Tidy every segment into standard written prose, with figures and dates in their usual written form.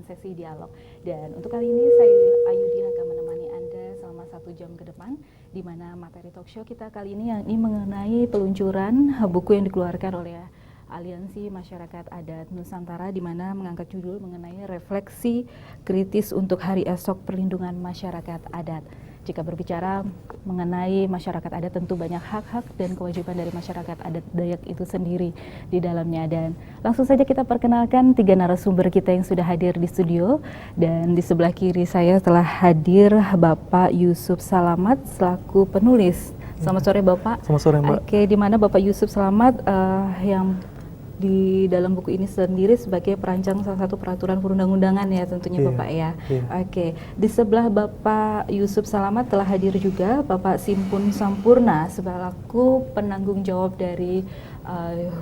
sesi dialog. Dan untuk kali ini saya Ayudi akan menemani Anda selama 1 jam ke depan, di mana materi talk show kita kali ini yang ini mengenai peluncuran buku yang dikeluarkan oleh Aliansi Masyarakat Adat Nusantara, di mana mengangkat judul mengenai refleksi kritis untuk hari esok perlindungan masyarakat adat. Jika berbicara mengenai masyarakat adat, tentu banyak hak-hak dan kewajiban dari masyarakat adat Dayak itu sendiri di dalamnya. Dan langsung saja kita perkenalkan 3 narasumber kita yang sudah hadir di studio. Dan di sebelah kiri saya telah hadir Bapak Yusuf Salamat selaku penulis. Selamat sore Bapak. Selamat sore Mbak. Oke, di mana Bapak Yusuf Salamat yang di dalam buku ini sendiri sebagai perancang salah satu peraturan perundang-undangan ya tentunya Bapak ya. Oke, di sebelah Bapak Yusuf Salamat telah hadir juga Bapak Simpun Sampurna selaku penanggung jawab dari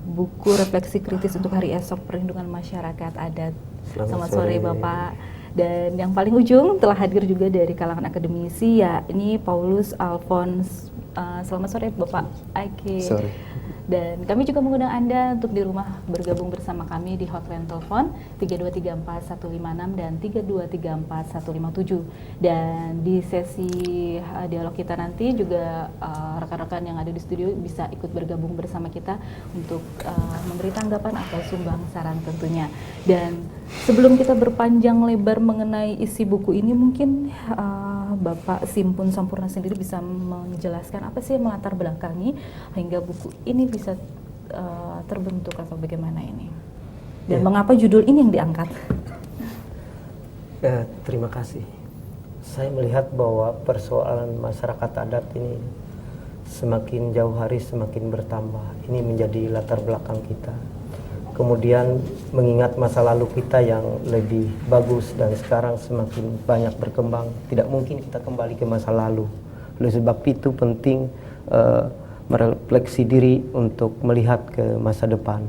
buku Refleksi Kritis untuk Hari Esok Perlindungan Masyarakat Adat. Selamat sore Bapak. Dan yang paling ujung telah hadir juga dari kalangan akademisi, yakni Paulus Alphonse. Selamat sore Bapak. Oke. Sore. Dan kami juga mengundang Anda untuk di rumah bergabung bersama kami di hotline telepon 3234156 dan 3234157. Dan di sesi dialog kita nanti juga rekan-rekan yang ada di studio bisa ikut bergabung bersama kita untuk memberi tanggapan atau sumbang saran tentunya. Dan sebelum kita berpanjang lebar mengenai isi buku ini, mungkin Bapak Simpun Sampurna sendiri bisa menjelaskan apa sih yang melatar belakangi hingga buku ini bisa terbentuk atau bagaimana ini, dan mengapa judul ini yang diangkat? Terima kasih. Saya melihat bahwa persoalan masyarakat adat ini semakin jauh hari semakin bertambah. Ini menjadi latar belakang kita. Kemudian mengingat masa lalu kita yang lebih bagus dan sekarang semakin banyak berkembang, tidak mungkin kita kembali ke masa lalu. Oleh sebab itu penting merefleksi diri untuk melihat ke masa depan.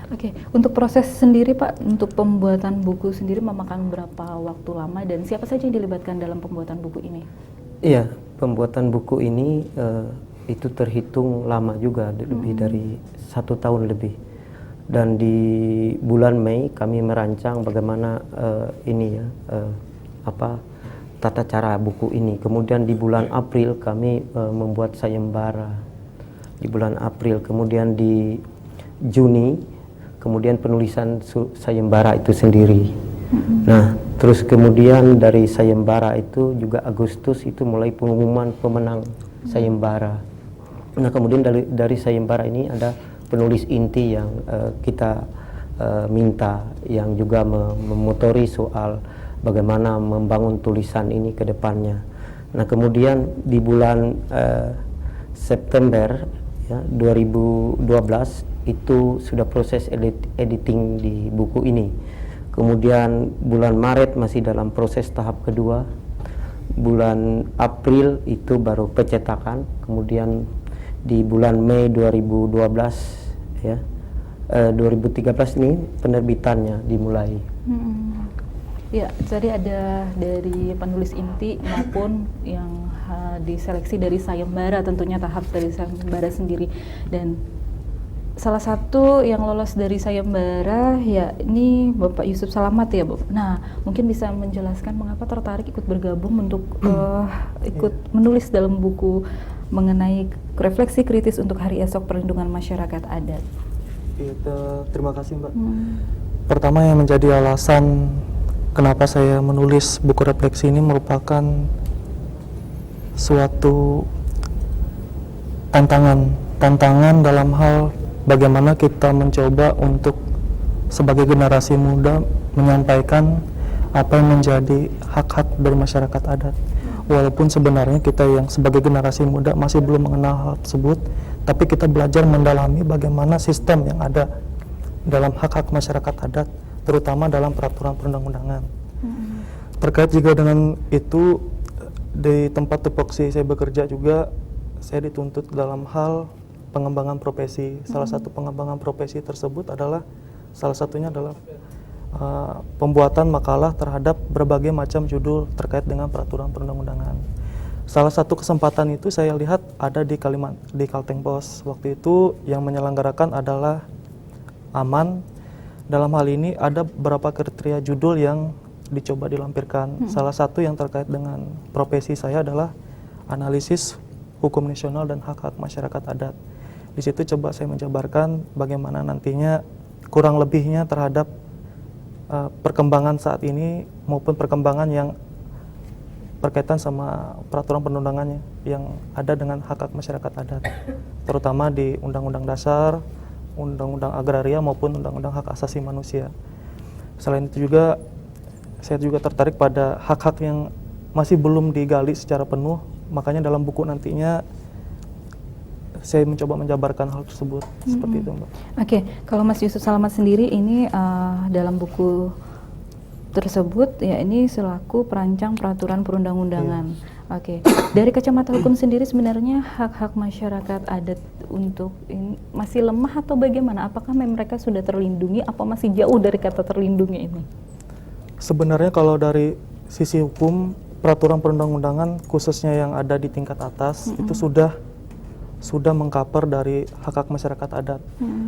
Oke, untuk proses sendiri Pak, untuk pembuatan buku sendiri memakan berapa waktu lama dan siapa saja yang dilibatkan dalam pembuatan buku ini? Iya, pembuatan buku ini itu terhitung lama juga, lebih dari 1 tahun lebih. Dan di bulan Mei kami merancang bagaimana tata cara buku ini. Kemudian di bulan April kami membuat sayembara di bulan April. Kemudian di Juni kemudian penulisan sayembara itu sendiri. Nah, terus kemudian dari sayembara itu juga Agustus itu mulai pengumuman pemenang sayembara. Nah, kemudian dari sayembara ini ada penulis inti yang kita minta, yang juga memotori soal bagaimana membangun tulisan ini ke depannya. Nah, kemudian di bulan September 2012 itu sudah proses editing di buku ini. Kemudian bulan Maret masih dalam proses tahap kedua. Bulan April itu baru pencetakan. Kemudian di bulan Mei 2012 2013 ini penerbitannya dimulai. Ya, jadi ada dari penulis inti maupun yang diseleksi dari sayembara, tentunya tahap dari sayembara sendiri. Dan salah satu yang lolos dari sayembara ya ini Bapak Yusuf Salamat ya, Bu. Nah, mungkin bisa menjelaskan mengapa tertarik ikut bergabung untuk ikut menulis dalam buku mengenai refleksi kritis untuk hari esok perlindungan masyarakat adat. Terima kasih Mbak. Pertama yang menjadi alasan kenapa saya menulis buku refleksi ini merupakan suatu tantangan dalam hal bagaimana kita mencoba untuk sebagai generasi muda menyampaikan apa yang menjadi hak-hak dari masyarakat adat. Walaupun sebenarnya kita yang sebagai generasi muda masih belum mengenal hal tersebut, tapi kita belajar mendalami bagaimana sistem yang ada dalam hak-hak masyarakat adat, terutama dalam peraturan perundang-undangan. Terkait juga dengan itu, di tempat tupoksi saya bekerja juga, saya dituntut dalam hal pengembangan profesi. Salah satu pengembangan profesi tersebut adalah, salah satunya adalah pembuatan makalah terhadap berbagai macam judul terkait dengan peraturan perundang-undangan. Salah satu kesempatan itu saya lihat ada di Kalteng Pos. Waktu itu yang menyelenggarakan adalah Aman Dalam hal ini ada beberapa kriteria judul yang dicoba dilampirkan. Salah satu yang terkait dengan profesi saya adalah analisis hukum nasional dan hak-hak masyarakat adat. Di situ coba saya menjabarkan bagaimana nantinya kurang lebihnya terhadap perkembangan saat ini maupun perkembangan yang berkaitan sama peraturan perundang-undangannya yang ada dengan hak-hak masyarakat adat, terutama di Undang-Undang Dasar, Undang-Undang Agraria maupun Undang-Undang Hak Asasi Manusia. Selain itu juga saya juga tertarik pada hak-hak yang masih belum digali secara penuh, makanya dalam buku nantinya saya mencoba menjabarkan hal tersebut seperti itu, Mbak. Oke, kalau Mas Yusuf Salamat sendiri ini dalam buku tersebut ya ini selaku perancang peraturan perundang-undangan. Oke, dari kacamata hukum sendiri sebenarnya hak-hak masyarakat adat untuk ini masih lemah atau bagaimana? Apakah mereka sudah terlindungi? Apa masih jauh dari kata terlindungi ini? Sebenarnya kalau dari sisi hukum peraturan perundang-undangan khususnya yang ada di tingkat atas itu sudah mengcover dari hak-hak masyarakat adat.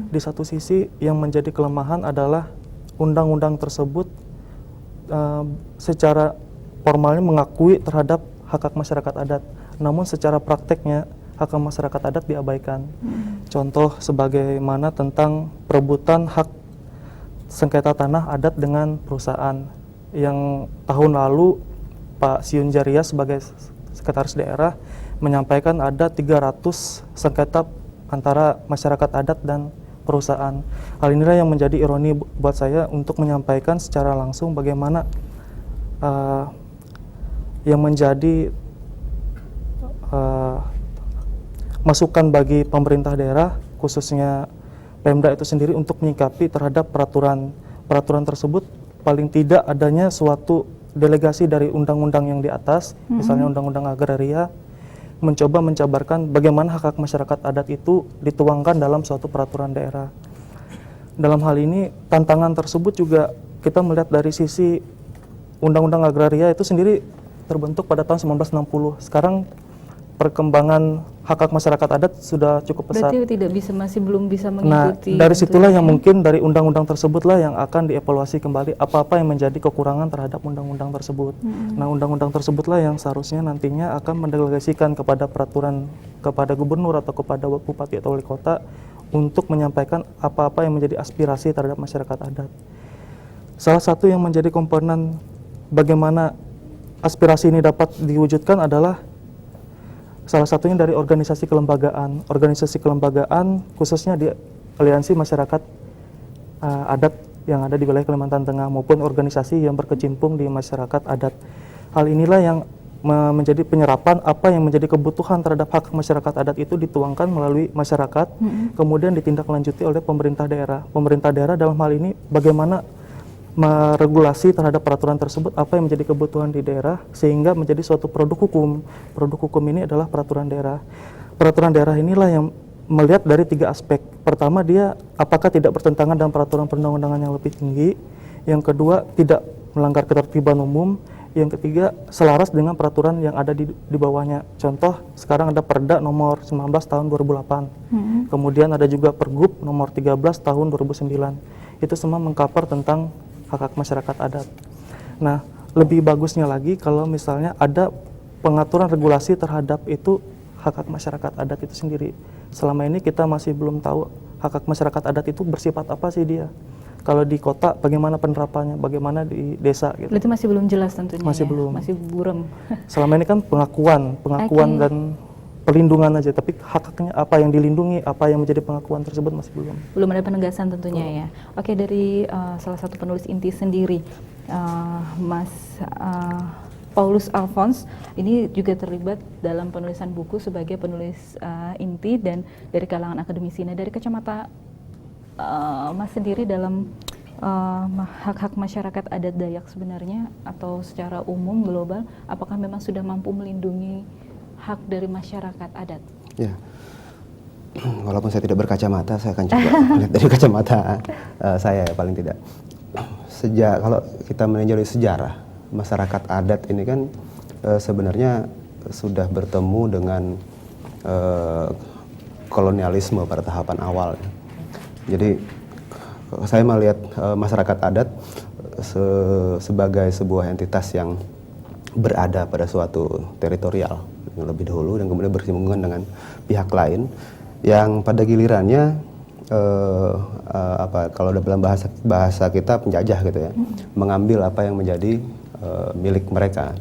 Di satu sisi yang menjadi kelemahan adalah undang-undang tersebut secara formalnya mengakui terhadap hak-hak masyarakat adat, namun secara prakteknya hak masyarakat adat diabaikan. Contoh sebagaimana tentang perebutan hak sengketa tanah adat dengan perusahaan yang tahun lalu Pak Siun Jaria sebagai sekretaris daerah menyampaikan ada 300 sengketa antara masyarakat adat dan perusahaan. Hal inilah yang menjadi ironi buat saya untuk menyampaikan secara langsung bagaimana yang menjadi masukan bagi pemerintah daerah khususnya Pemda itu sendiri untuk menyikapi terhadap peraturan tersebut, paling tidak adanya suatu delegasi dari undang-undang yang di atas, misalnya undang-undang agraria, mencoba menjabarkan bagaimana hak-hak masyarakat adat itu dituangkan dalam suatu peraturan daerah. Dalam hal ini, tantangan tersebut juga kita melihat dari sisi undang-undang agraria itu sendiri terbentuk pada tahun 1960. Sekarang perkembangan hak-hak masyarakat adat sudah cukup pesat. Berarti belum bisa Nah, mengikuti. dari situlah yang mungkin dari undang-undang tersebutlah yang akan dievaluasi kembali apa-apa yang menjadi kekurangan terhadap undang-undang tersebut. Nah, undang-undang tersebutlah yang seharusnya nantinya akan mendelegasikan kepada peraturan kepada gubernur atau kepada bupati atau wali kota untuk menyampaikan apa-apa yang menjadi aspirasi terhadap masyarakat adat. Salah satu yang menjadi komponen bagaimana aspirasi ini dapat diwujudkan adalah salah satunya dari organisasi kelembagaan. Organisasi kelembagaan khususnya di Aliansi Masyarakat Adat yang ada di wilayah Kalimantan Tengah maupun organisasi yang berkecimpung di masyarakat adat. Hal inilah yang menjadi penyerapan apa yang menjadi kebutuhan terhadap hak masyarakat adat itu dituangkan melalui masyarakat, kemudian ditindaklanjuti oleh pemerintah daerah. Pemerintah daerah dalam hal ini bagaimana meregulasi terhadap peraturan tersebut apa yang menjadi kebutuhan di daerah sehingga menjadi suatu produk hukum. Produk hukum ini adalah peraturan daerah. Peraturan daerah inilah yang melihat dari 3 aspek. Pertama, dia apakah tidak bertentangan dengan peraturan perundang-undangan yang lebih tinggi. Yang kedua, tidak melanggar ketertiban umum. Yang ketiga, selaras dengan peraturan yang ada di bawahnya. Contoh, sekarang ada Perda nomor 19 tahun 2008. Kemudian ada juga Pergub nomor 13 tahun 2009. Itu semua mengcover tentang hak-hak masyarakat adat. Nah, lebih bagusnya lagi kalau misalnya ada pengaturan regulasi terhadap itu hak-hak masyarakat adat itu sendiri. Selama ini kita masih belum tahu hak-hak masyarakat adat itu bersifat apa sih dia. Kalau di kota bagaimana penerapannya, bagaimana di desa gitu. Berarti masih belum jelas tentunya. Masih ya? belum. Masih buram. Selama ini kan pengakuan Okay. dan perlindungan aja, tapi hak-haknya apa yang dilindungi, apa yang menjadi pengakuan tersebut masih belum. Belum ada penegasan tentunya ya. Oke, dari salah satu penulis inti sendiri, Mas Paulus Alphonse, ini juga terlibat dalam penulisan buku sebagai penulis inti dan dari kalangan akademisi. Nah, dari kacamata Mas sendiri dalam hak-hak masyarakat adat Dayak sebenarnya atau secara umum global, apakah memang sudah mampu melindungi hak dari masyarakat adat? Ya, walaupun saya tidak berkacamata, saya akan coba melihat dari kacamata saya ya, paling tidak. Kalau kita meninjau dari sejarah, masyarakat adat ini kan sebenarnya sudah bertemu dengan kolonialisme pada tahapan awal. Jadi saya melihat masyarakat adat sebagai sebuah entitas yang berada pada suatu teritorial yang lebih dahulu dan kemudian bersinggungan dengan pihak lain yang pada gilirannya kalau dalam bahasa kita penjajah gitu ya, mengambil apa yang menjadi milik mereka.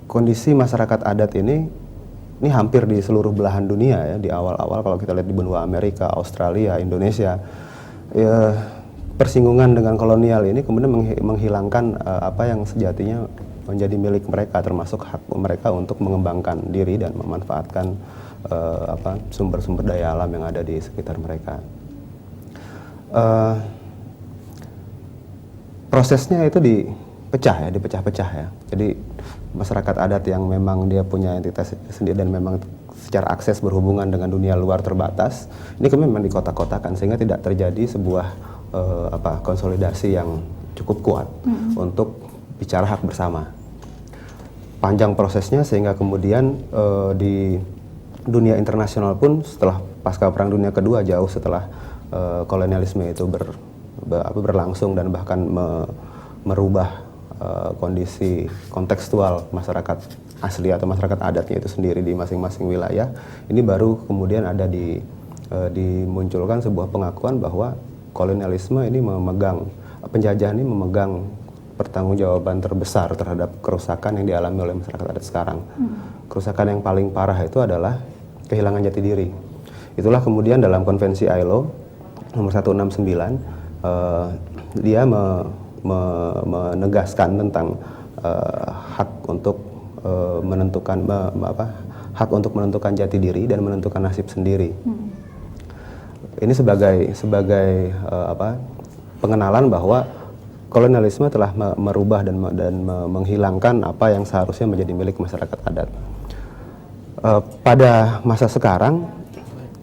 Kondisi masyarakat adat ini hampir di seluruh belahan dunia ya, di awal-awal kalau kita lihat di benua Amerika, Australia, Indonesia, ya, persinggungan dengan kolonial ini kemudian menghilangkan apa yang sejatinya menjadi milik mereka, termasuk hak mereka untuk mengembangkan diri dan memanfaatkan sumber-sumber daya alam yang ada di sekitar mereka. Prosesnya itu dipecah-pecah ya. Jadi masyarakat adat yang memang dia punya entitas sendiri dan memang secara akses berhubungan dengan dunia luar terbatas, ini memang dikotak-kotakan sehingga tidak terjadi sebuah konsolidasi yang cukup kuat untuk bicara hak bersama. Panjang prosesnya sehingga kemudian di dunia internasional pun setelah pasca Perang Dunia Kedua, jauh setelah kolonialisme itu berlangsung dan bahkan merubah kondisi kontekstual masyarakat asli atau masyarakat adatnya itu sendiri di masing-masing wilayah, ini baru kemudian ada dimunculkan sebuah pengakuan bahwa kolonialisme ini penjajah ini memegang pertanggungjawaban terbesar terhadap kerusakan yang dialami oleh masyarakat adat sekarang. Kerusakan yang paling parah itu adalah kehilangan jati diri. Itulah kemudian dalam konvensi ILO nomor 169 dia menegaskan tentang hak untuk menentukan jati diri dan menentukan nasib sendiri. Ini sebagai pengenalan bahwa kolonialisme telah merubah dan menghilangkan apa yang seharusnya menjadi milik masyarakat adat. Pada masa sekarang,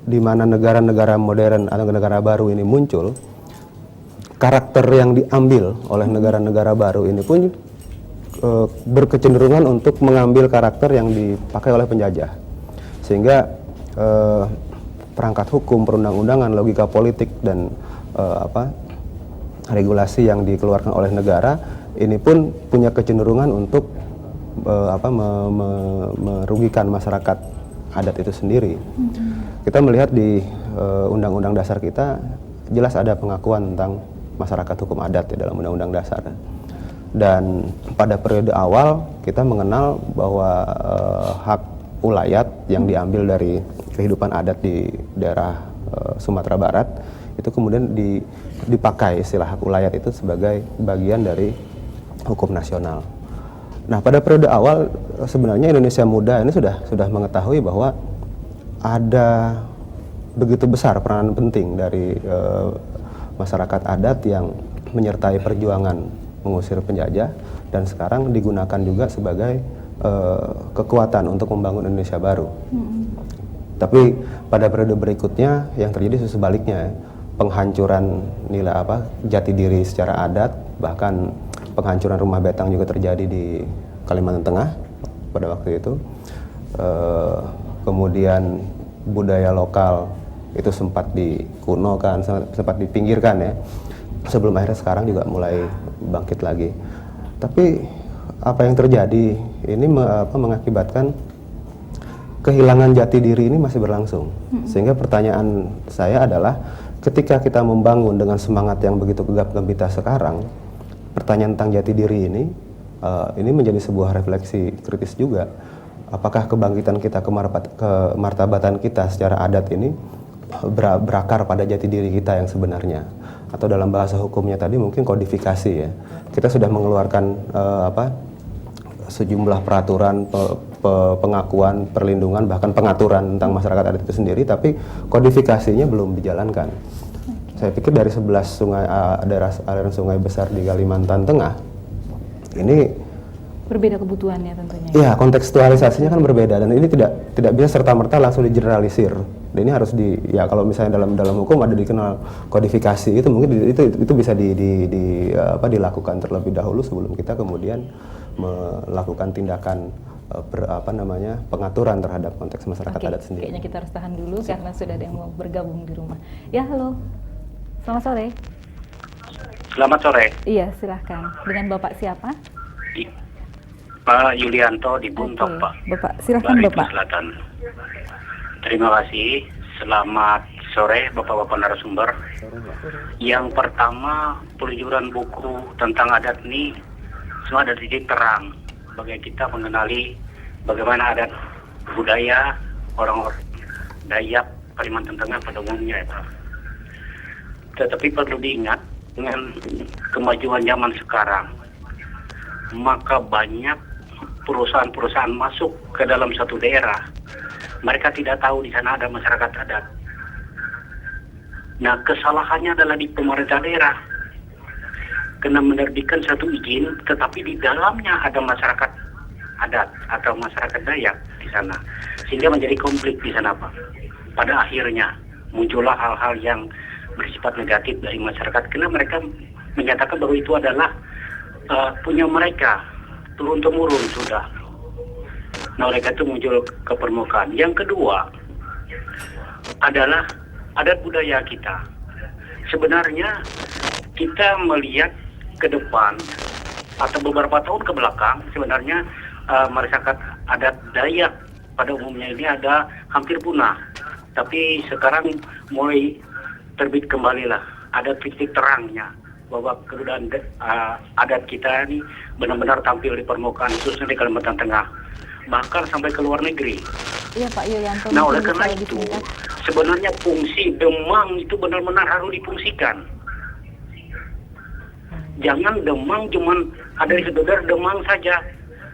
di mana negara-negara modern atau negara baru ini muncul, karakter yang diambil oleh negara-negara baru ini pun berkecenderungan untuk mengambil karakter yang dipakai oleh penjajah, sehingga perangkat hukum, perundang-undangan, logika politik dan regulasi yang dikeluarkan oleh negara ini pun punya kecenderungan untuk merugikan masyarakat adat itu sendiri. Kita melihat di Undang-Undang Dasar kita jelas ada pengakuan tentang masyarakat hukum adat ya, dalam Undang-Undang Dasar. Dan pada periode awal kita mengenal bahwa hak ulayat yang diambil dari kehidupan adat di daerah Sumatera Barat itu kemudian dipakai istilah hak ulayat itu sebagai bagian dari hukum nasional. Nah, pada periode awal sebenarnya Indonesia Muda ini sudah mengetahui bahwa ada begitu besar peranan penting dari masyarakat adat yang menyertai perjuangan mengusir penjajah dan sekarang digunakan juga sebagai kekuatan untuk membangun Indonesia baru. Tapi pada periode berikutnya yang terjadi sebaliknya, penghancuran nilai jati diri secara adat, bahkan penghancuran rumah betang juga terjadi di Kalimantan Tengah pada waktu itu. Kemudian budaya lokal itu sempat dikunokan, sempat dipinggirkan ya, sebelum akhirnya sekarang juga mulai bangkit lagi. Tapi apa yang terjadi ini mengakibatkan kehilangan jati diri ini masih berlangsung. Sehingga pertanyaan saya adalah, ketika kita membangun dengan semangat yang begitu gegap gempita sekarang, pertanyaan tentang jati diri ini menjadi sebuah refleksi kritis juga. Apakah kebangkitan kita, kemartabatan kita secara adat ini berakar pada jati diri kita yang sebenarnya, atau dalam bahasa hukumnya tadi mungkin kodifikasi ya. Kita sudah mengeluarkan sejumlah peraturan, pengakuan, perlindungan, bahkan pengaturan tentang masyarakat adat itu sendiri, tapi kodifikasinya belum dijalankan. Saya pikir dari 11 sungai, daerah aliran sungai besar di Kalimantan Tengah ini berbeda kebutuhannya tentunya. Iya, kontekstualisasinya kan berbeda dan ini tidak bisa serta-merta langsung digeneralisir. Dan ini harus kalau misalnya dalam hukum ada dikenal kodifikasi, itu mungkin itu bisa dilakukan terlebih dahulu sebelum kita kemudian melakukan tindakan pengaturan terhadap konteks masyarakat Oke, adat sendiri. kayaknya kita harus tahan dulu karena sudah ada yang mau bergabung di rumah. Ya, halo. Selamat sore. Selamat sore, Iya, silahkan. Dengan Bapak siapa? Pak Yulianto di Buntok, Oke, Pak. Bapak, silahkan Barito Bapak. Selatan. Terima kasih. Selamat sore, Bapak-Bapak narasumber. Yang pertama, peluncuran buku tentang adat ini semua ada titik terang bagi kita mengenali bagaimana adat budaya orang-orang Dayak Kalimantan Tengah pada umumnya, ya, Pak. Tetapi perlu diingat, dengan kemajuan zaman sekarang, maka banyak perusahaan-perusahaan masuk ke dalam satu daerah. Mereka tidak tahu di sana ada masyarakat adat. Nah, kesalahannya adalah di pemerintah daerah. Kena menerbitkan satu izin, tetapi di dalamnya ada masyarakat adat atau masyarakat Dayak di sana. Sehingga menjadi konflik di sana, Pak. Pada akhirnya, muncullah hal-hal yang bersifat negatif dari masyarakat karena mereka menyatakan bahwa itu adalah punya mereka turun-temurun sudah. Nah, oleh karena itu muncul ke permukaan. Yang kedua adalah adat budaya kita. Sebenarnya kita melihat ke depan atau beberapa tahun ke belakang, sebenarnya masyarakat adat Dayak pada umumnya ini ada hampir punah. Tapi sekarang mulai terbit kembali lah, ada titik terangnya bahwa kebudayaan adat kita ini benar-benar tampil di permukaan, khususnya di Kalimantan Tengah, bahkan sampai ke luar negeri. Iya Pak Yulianto. Nah, oleh mungkin karena bisa itu disingkat. sebenarnya fungsi Demang itu benar-benar harus difungsikan. Jangan Demang cuman ada di sekedar Demang saja.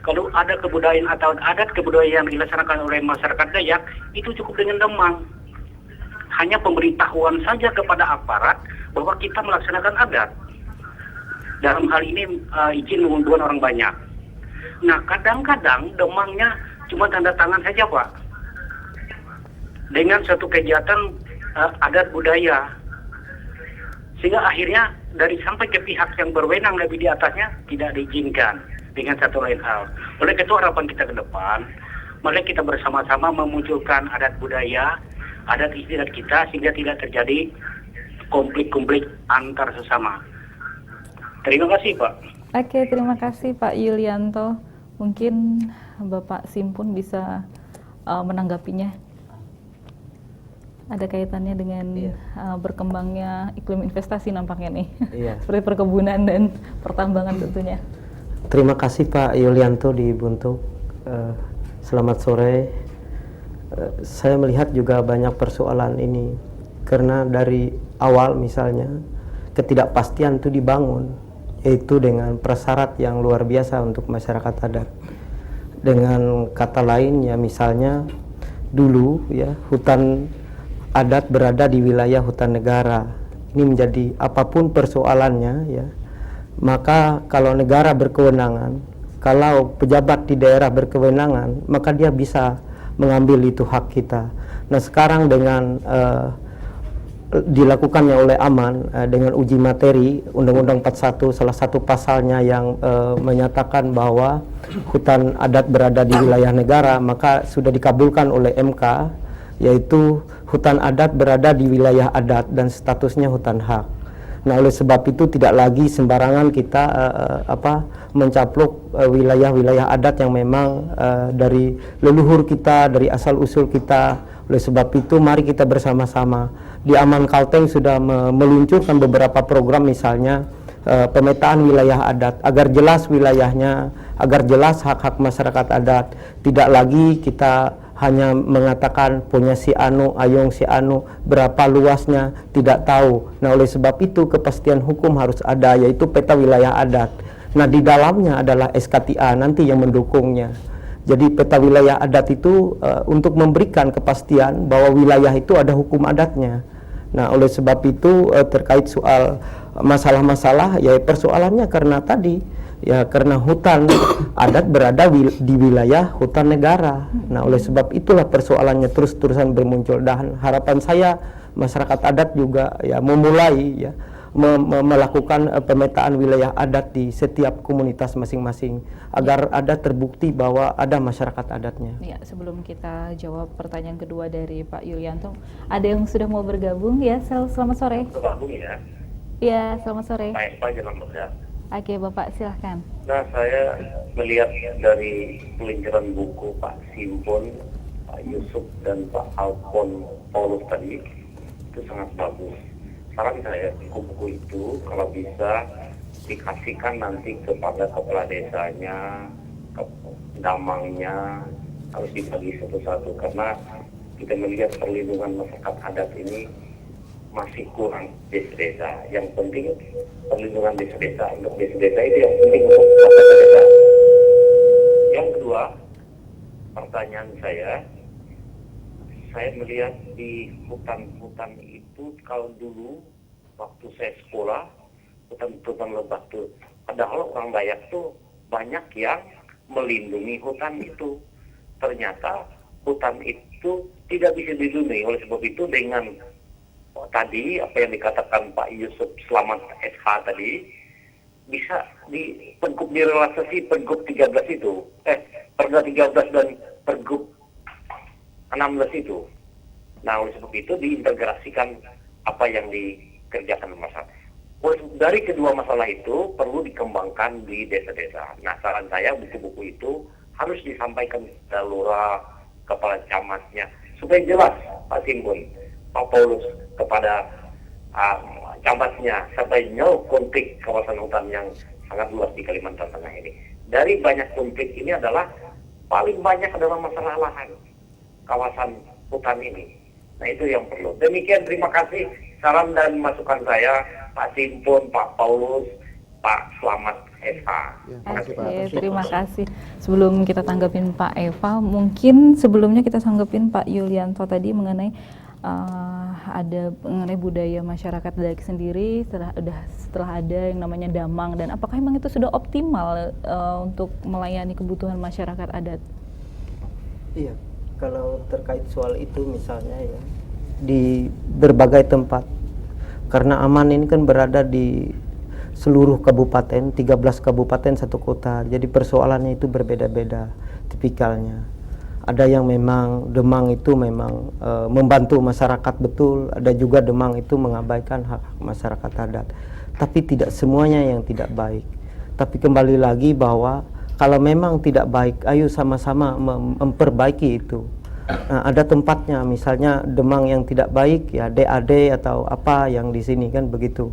Kalau ada kebudayaan atau adat kebudayaan yang dilaksanakan oleh masyarakat Dayak, itu cukup dengan Demang. Hanya pemberitahuan saja kepada aparat bahwa kita melaksanakan adat. Dalam hal ini izin mengumpulkan orang banyak. Nah, kadang-kadang Demangnya cuma tanda tangan saja, Pak. Dengan satu kegiatan adat budaya. Sehingga akhirnya dari sampai ke pihak yang berwenang lebih di atasnya tidak diizinkan dengan satu lain hal. Oleh itu harapan kita ke depan, mari kita bersama-sama memunculkan adat budaya, adat istiadat kita sehingga tidak terjadi konflik-konflik antar sesama. Terima kasih, Pak. Oke, terima kasih Pak Yulianto. Mungkin Bapak Simpun bisa menanggapinya. Ada kaitannya dengan berkembangnya iklim investasi nampaknya nih. Iya. Seperti perkebunan dan pertambangan tentunya. Terima kasih Pak Yulianto di Buntuk. Selamat sore. Saya melihat juga banyak persoalan ini karena dari awal misalnya ketidakpastian itu dibangun, yaitu dengan prasyarat yang luar biasa untuk masyarakat adat. Dengan kata lain ya, misalnya dulu ya hutan adat berada di wilayah hutan negara. Ini menjadi apapun persoalannya ya, maka kalau negara berkewenangan, kalau pejabat di daerah berkewenangan, maka dia bisa mengambil itu hak kita. Nah, sekarang dengan dilakukannya oleh Aman dengan uji materi Undang-Undang 41, salah satu pasalnya yang menyatakan bahwa hutan adat berada di wilayah negara, maka sudah dikabulkan oleh MK, yaitu hutan adat berada di wilayah adat dan statusnya hutan hak. Nah, oleh sebab itu tidak lagi sembarangan kita mencaplok wilayah-wilayah adat yang memang dari leluhur kita, dari asal usul kita. Oleh sebab itu mari kita bersama-sama. Di Aman Kalteng sudah meluncurkan beberapa program, misalnya pemetaan wilayah adat agar jelas wilayahnya, agar jelas hak-hak masyarakat adat. Tidak lagi kita hanya mengatakan punya si anu, ayong si anu, berapa luasnya, tidak tahu. Nah, oleh sebab itu kepastian hukum harus ada, yaitu peta wilayah adat. Nah, di dalamnya adalah SKTA nanti yang mendukungnya. Jadi peta wilayah adat itu untuk memberikan kepastian bahwa wilayah itu ada hukum adatnya. Nah, oleh sebab itu terkait soal masalah-masalah, ya persoalannya karena tadi, ya karena hutan adat berada di wilayah hutan negara. Nah, oleh sebab itulah persoalannya terus-terusan bermuncul. Dan harapan saya masyarakat adat juga ya memulai ya melakukan pemetaan wilayah adat di setiap komunitas masing-masing agar ada terbukti bahwa ada masyarakat adatnya. Ya, sebelum kita jawab pertanyaan kedua dari Pak Yulianto, ada yang sudah mau bergabung ya? Selamat sore. Bergabung ya. Ya, selamat sore. Pak Jalan Bekas. Oke, Bapak silahkan. Nah, saya melihat dari peluncuran buku Pak Simpon, Pak Yusuf, dan Pak Alfon Paulus tadi, itu sangat bagus. Saran saya, buku-buku itu kalau bisa dikasihkan nanti kepada kepala desanya, damangnya, harus dibagi satu-satu. Karena kita melihat perlindungan masyarakat adat ini masih kurang desa-desa. Yang penting perlindungan desa-desa. Untuk desa-desa itu yang penting untuk masyarakat desa. Yang kedua, pertanyaan saya melihat di hutan-hutan itu kalau dulu waktu saya sekolah, hutan-hutan lebat tuh, padahal orang Dayak tuh banyak yang melindungi hutan itu. Ternyata hutan itu tidak bisa dilindungi. Oleh sebab itu dengan tadi apa yang dikatakan Pak Yusuf Selamat SH tadi, bisa di Pergub direlaksasi Pergub 13 itu, Perda 13 dan Pergub 16 itu. Nah, oleh sebab itu diintegrasikan apa yang dikerjakan masyarakat. Dari kedua masalah itu perlu dikembangkan di desa-desa. Nah, saran saya buku-buku itu harus disampaikan ke lurah, kepala camatnya, supaya jelas Pak Simpon, Pak Paulus kepada camatnya, sampai nol konflik kawasan hutan yang sangat luas di Kalimantan Tengah ini. Dari banyak konflik ini adalah paling banyak adalah masalah lahan kawasan hutan ini. Nah, itu yang perlu. Demikian, terima kasih saran dan masukan saya, Pak Simpon, Pak Paulus, Pak Selamat Eva. Oke, terima kasih. Sebelum kita tanggapin Pak Eva, mungkin sebelumnya kita tanggapin Pak Yulianto tadi mengenai ada mengenai budaya masyarakat Dayak sendiri setelah ada yang namanya damang, dan apakah memang itu sudah optimal untuk melayani kebutuhan masyarakat adat? Iya. Kalau terkait soal itu misalnya ya, di berbagai tempat, karena Aman ini kan berada di seluruh kabupaten, 13 kabupaten satu kota, jadi persoalannya itu berbeda-beda tipikalnya. Ada yang memang Demang itu memang membantu masyarakat betul, ada juga Demang itu mengabaikan hak masyarakat adat, tapi tidak semuanya yang tidak baik. Tapi kembali lagi bahwa kalau memang tidak baik, ayo sama-sama memperbaiki itu. Nah, ada tempatnya, misalnya Demang yang tidak baik, ya DAD atau apa yang di sini kan begitu.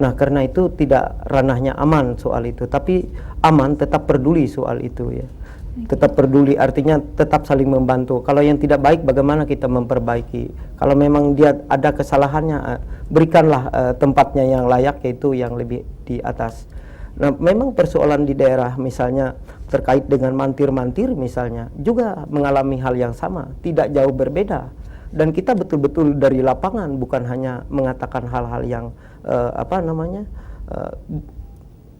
Nah, karena itu tidak ranahnya Aman soal itu, tapi Aman tetap peduli soal itu ya. Tetap peduli, artinya tetap saling membantu. Kalau yang tidak baik, bagaimana kita memperbaiki? Kalau memang dia ada kesalahannya, berikanlah tempatnya yang layak, yaitu yang lebih di atas. Nah, memang persoalan di daerah misalnya terkait dengan mantir-mantir misalnya juga mengalami hal yang sama, tidak jauh berbeda. Dan kita betul-betul dari lapangan, bukan hanya mengatakan hal-hal yang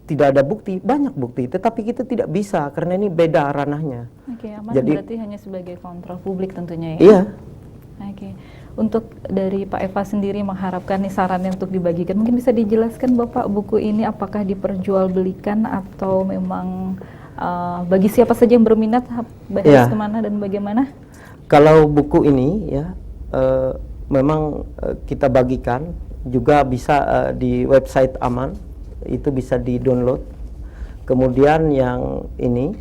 tidak ada bukti, banyak bukti, tetapi kita tidak bisa karena ini beda ranahnya. Oke, Aman Jadi, berarti hanya sebagai kontrol publik tentunya ya? Iya. Oke. Untuk dari Pak Eva sendiri mengharapkan nih sarannya untuk dibagikan, mungkin bisa dijelaskan Bapak buku ini apakah diperjualbelikan atau memang bagi siapa saja yang berminat bahas kemana dan bagaimana? Kalau buku ini ya memang kita bagikan juga bisa di website Aman, itu bisa di-download. Kemudian yang ini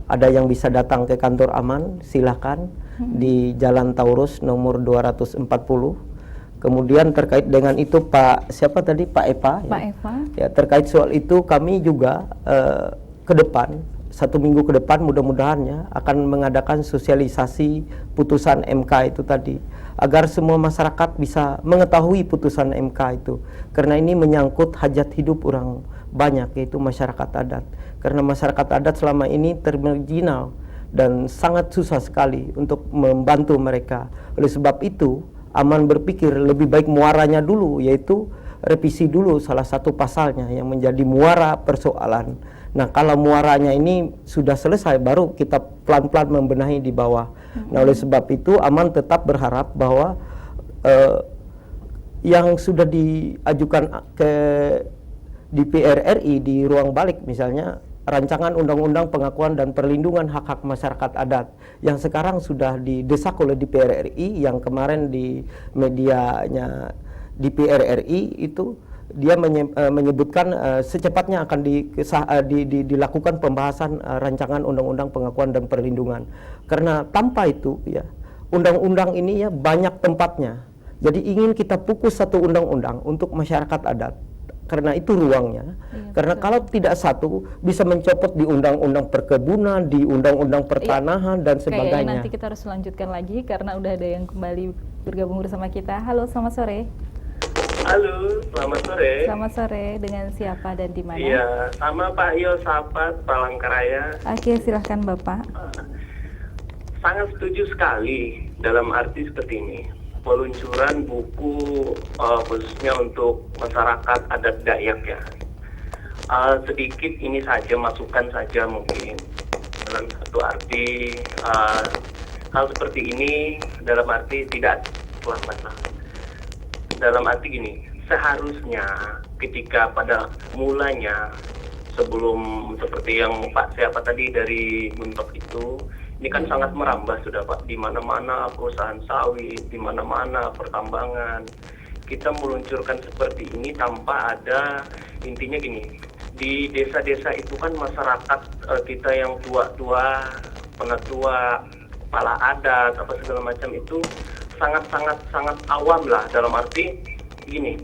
ada yang bisa datang ke kantor Aman, silakan di Jalan Taurus nomor 240. Kemudian terkait dengan itu Pak siapa tadi Pak Eva? Pak Eva. Ya, terkait soal itu kami juga ke depan 1 minggu ke depan mudah-mudahan ya akan mengadakan sosialisasi putusan MK itu tadi agar semua masyarakat bisa mengetahui putusan MK itu, karena ini menyangkut hajat hidup orang banyak, yaitu masyarakat adat. Karena masyarakat adat selama ini termarginal dan sangat susah sekali untuk membantu mereka. Oleh sebab itu Aman berpikir lebih baik muaranya dulu, yaitu revisi dulu salah satu pasalnya yang menjadi muara persoalan. Nah, kalau muaranya ini sudah selesai, baru kita pelan-pelan membenahi di bawah. Nah, oleh sebab itu Aman tetap berharap bahwa yang sudah diajukan ke DPR RI di ruang balik, misalnya rancangan undang-undang pengakuan dan perlindungan hak-hak masyarakat adat yang sekarang sudah didesak oleh DPR RI, yang kemarin di medianya DPR RI itu dia menyebutkan secepatnya akan dilakukan pembahasan rancangan undang-undang pengakuan dan perlindungan. Karena tanpa itu ya undang-undang ini ya banyak tempatnya. Jadi ingin kita pupus satu undang-undang untuk masyarakat adat. Karena itu ruangnya. Iya, Karena betul. kalau tidak satu bisa mencopot di undang-undang perkebunan, di undang-undang pertanahan dan Kayaknya sebagainya. nanti kita harus lanjutkan lagi karena udah ada yang kembali bergabung bersama kita. Halo, selamat sore. Halo, selamat sore. Selamat sore, dengan siapa dan di mana? Iya, sama Pak Yosapat Palangkaraya. Oke, silahkan Bapak. Sangat setuju sekali dalam arti seperti ini. Peluncuran buku khususnya untuk masyarakat adat Dayak ya. Sedikit ini saja, masukan saja mungkin. Dalam satu arti, hal seperti ini dalam arti tidak selamat lah. Dalam arti gini, seharusnya ketika pada mulanya sebelum seperti yang Pak siapa tadi dari Buntok itu, ini kan sangat merambah sudah Pak, di mana-mana perusahaan sawit, di mana-mana pertambangan. Kita meluncurkan seperti ini tanpa ada, intinya gini, di desa-desa itu kan masyarakat kita yang tua-tua, penatua, kepala adat, apa segala macam itu sangat awam lah, dalam arti gini,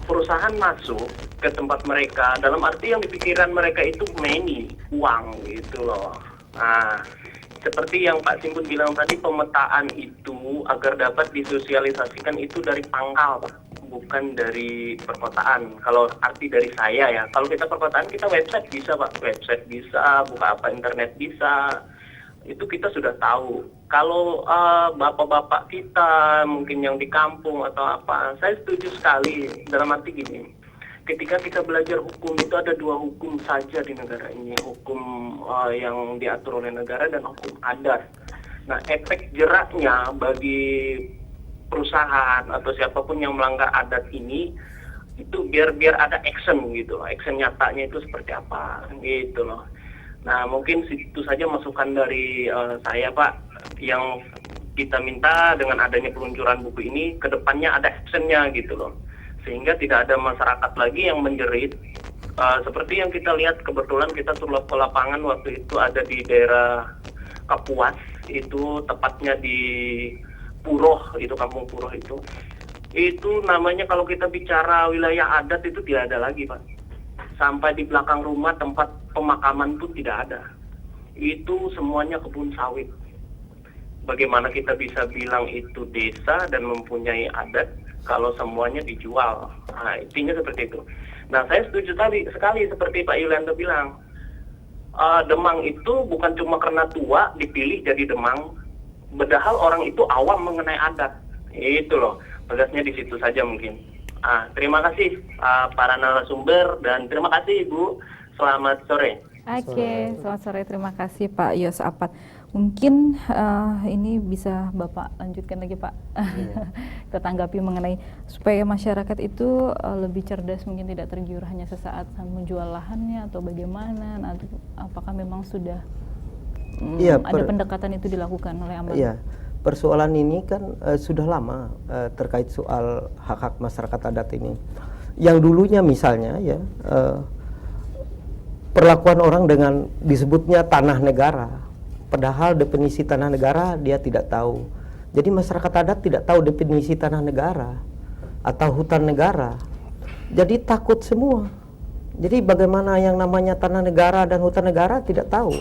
perusahaan masuk ke tempat mereka dalam arti yang dipikiran mereka itu money, uang gitu loh. Nah, seperti yang Pak Simput bilang tadi, pemetaan itu agar dapat disosialisasikan itu dari pangkal Pak, bukan dari perkotaan. Kalau arti dari saya ya, kalau kita perkotaan kita website bisa Pak, website bisa, buka apa internet bisa, itu kita sudah tahu. Kalau bapak-bapak kita mungkin yang di kampung atau apa, saya setuju sekali dalam arti gini, ketika kita belajar hukum itu ada dua hukum saja di negara ini, hukum yang diatur oleh negara dan hukum adat. Nah, efek jeraknya bagi perusahaan atau siapapun yang melanggar adat ini itu biar ada action gitu loh, action nyatanya itu seperti apa gitu loh. Nah, mungkin itu saja masukan dari saya Pak, yang kita minta dengan adanya peluncuran buku ini, ke depannya ada actionnya gitu loh. Sehingga tidak ada masyarakat lagi yang menjerit. Seperti yang kita lihat, kebetulan kita turun ke lapangan waktu itu ada di daerah Kapuas, itu tepatnya di Puroh, itu Kampung Puroh itu. Itu namanya kalau kita bicara wilayah adat itu tidak ada lagi Pak. Sampai di belakang rumah tempat pemakaman pun tidak ada. Itu semuanya kebun sawit. Bagaimana kita bisa bilang itu desa dan mempunyai adat kalau semuanya dijual? Nah, intinya seperti itu. Nah, saya setuju sekali seperti Pak Yulianto bilang. Demang itu bukan cuma karena tua dipilih jadi Demang. Padahal orang itu awam mengenai adat. Itu loh. Tegasnya di situ saja mungkin. Terima kasih para narasumber dan terima kasih Ibu. Selamat sore. Oke, selamat sore. Terima kasih Pak Yosapat. Mungkin ini bisa Bapak lanjutkan lagi Pak. Kita tanggapi mengenai supaya masyarakat itu lebih cerdas, mungkin tidak tergiur hanya sesaat menjual lahannya atau bagaimana. Nah, apakah memang sudah ada pendekatan itu dilakukan oleh Aman? Iya, persoalan ini kan sudah lama terkait soal hak-hak masyarakat adat ini. Yang dulunya misalnya ya perlakuan orang dengan disebutnya tanah negara, padahal definisi tanah negara dia tidak tahu. Jadi masyarakat adat tidak tahu definisi tanah negara atau hutan negara. Jadi takut semua. Jadi bagaimana yang namanya tanah negara dan hutan negara tidak tahu.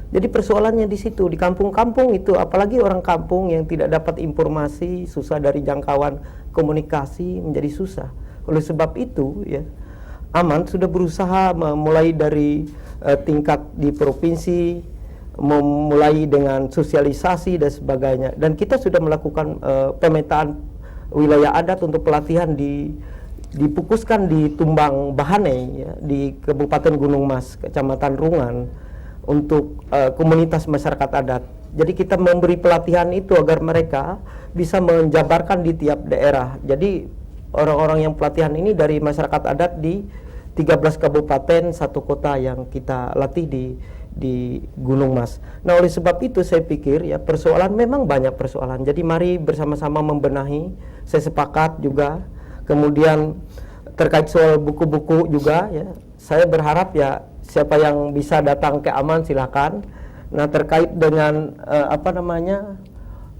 Jadi persoalannya di situ, di kampung-kampung itu, apalagi orang kampung yang tidak dapat informasi, susah dari jangkauan komunikasi, menjadi susah. Oleh sebab itu ya, Aman sudah berusaha mulai dari tingkat di provinsi, memulai dengan sosialisasi dan sebagainya. Dan kita sudah melakukan pemetaan wilayah adat untuk pelatihan dipukuskan di Tumbang Bahane ya, di Kabupaten Gunung Mas, Kecamatan Rungan, untuk komunitas masyarakat adat. Jadi kita memberi pelatihan itu agar mereka bisa menjabarkan di tiap daerah. Jadi orang-orang yang pelatihan ini dari masyarakat adat di 13 kabupaten, satu kota yang kita latih di Gunung Mas. Nah, oleh sebab itu saya pikir ya persoalan memang banyak persoalan. Jadi mari bersama-sama membenahi. Saya sepakat juga. Kemudian terkait soal buku-buku juga ya. Saya berharap ya siapa yang bisa datang ke Aman silakan. Nah, terkait dengan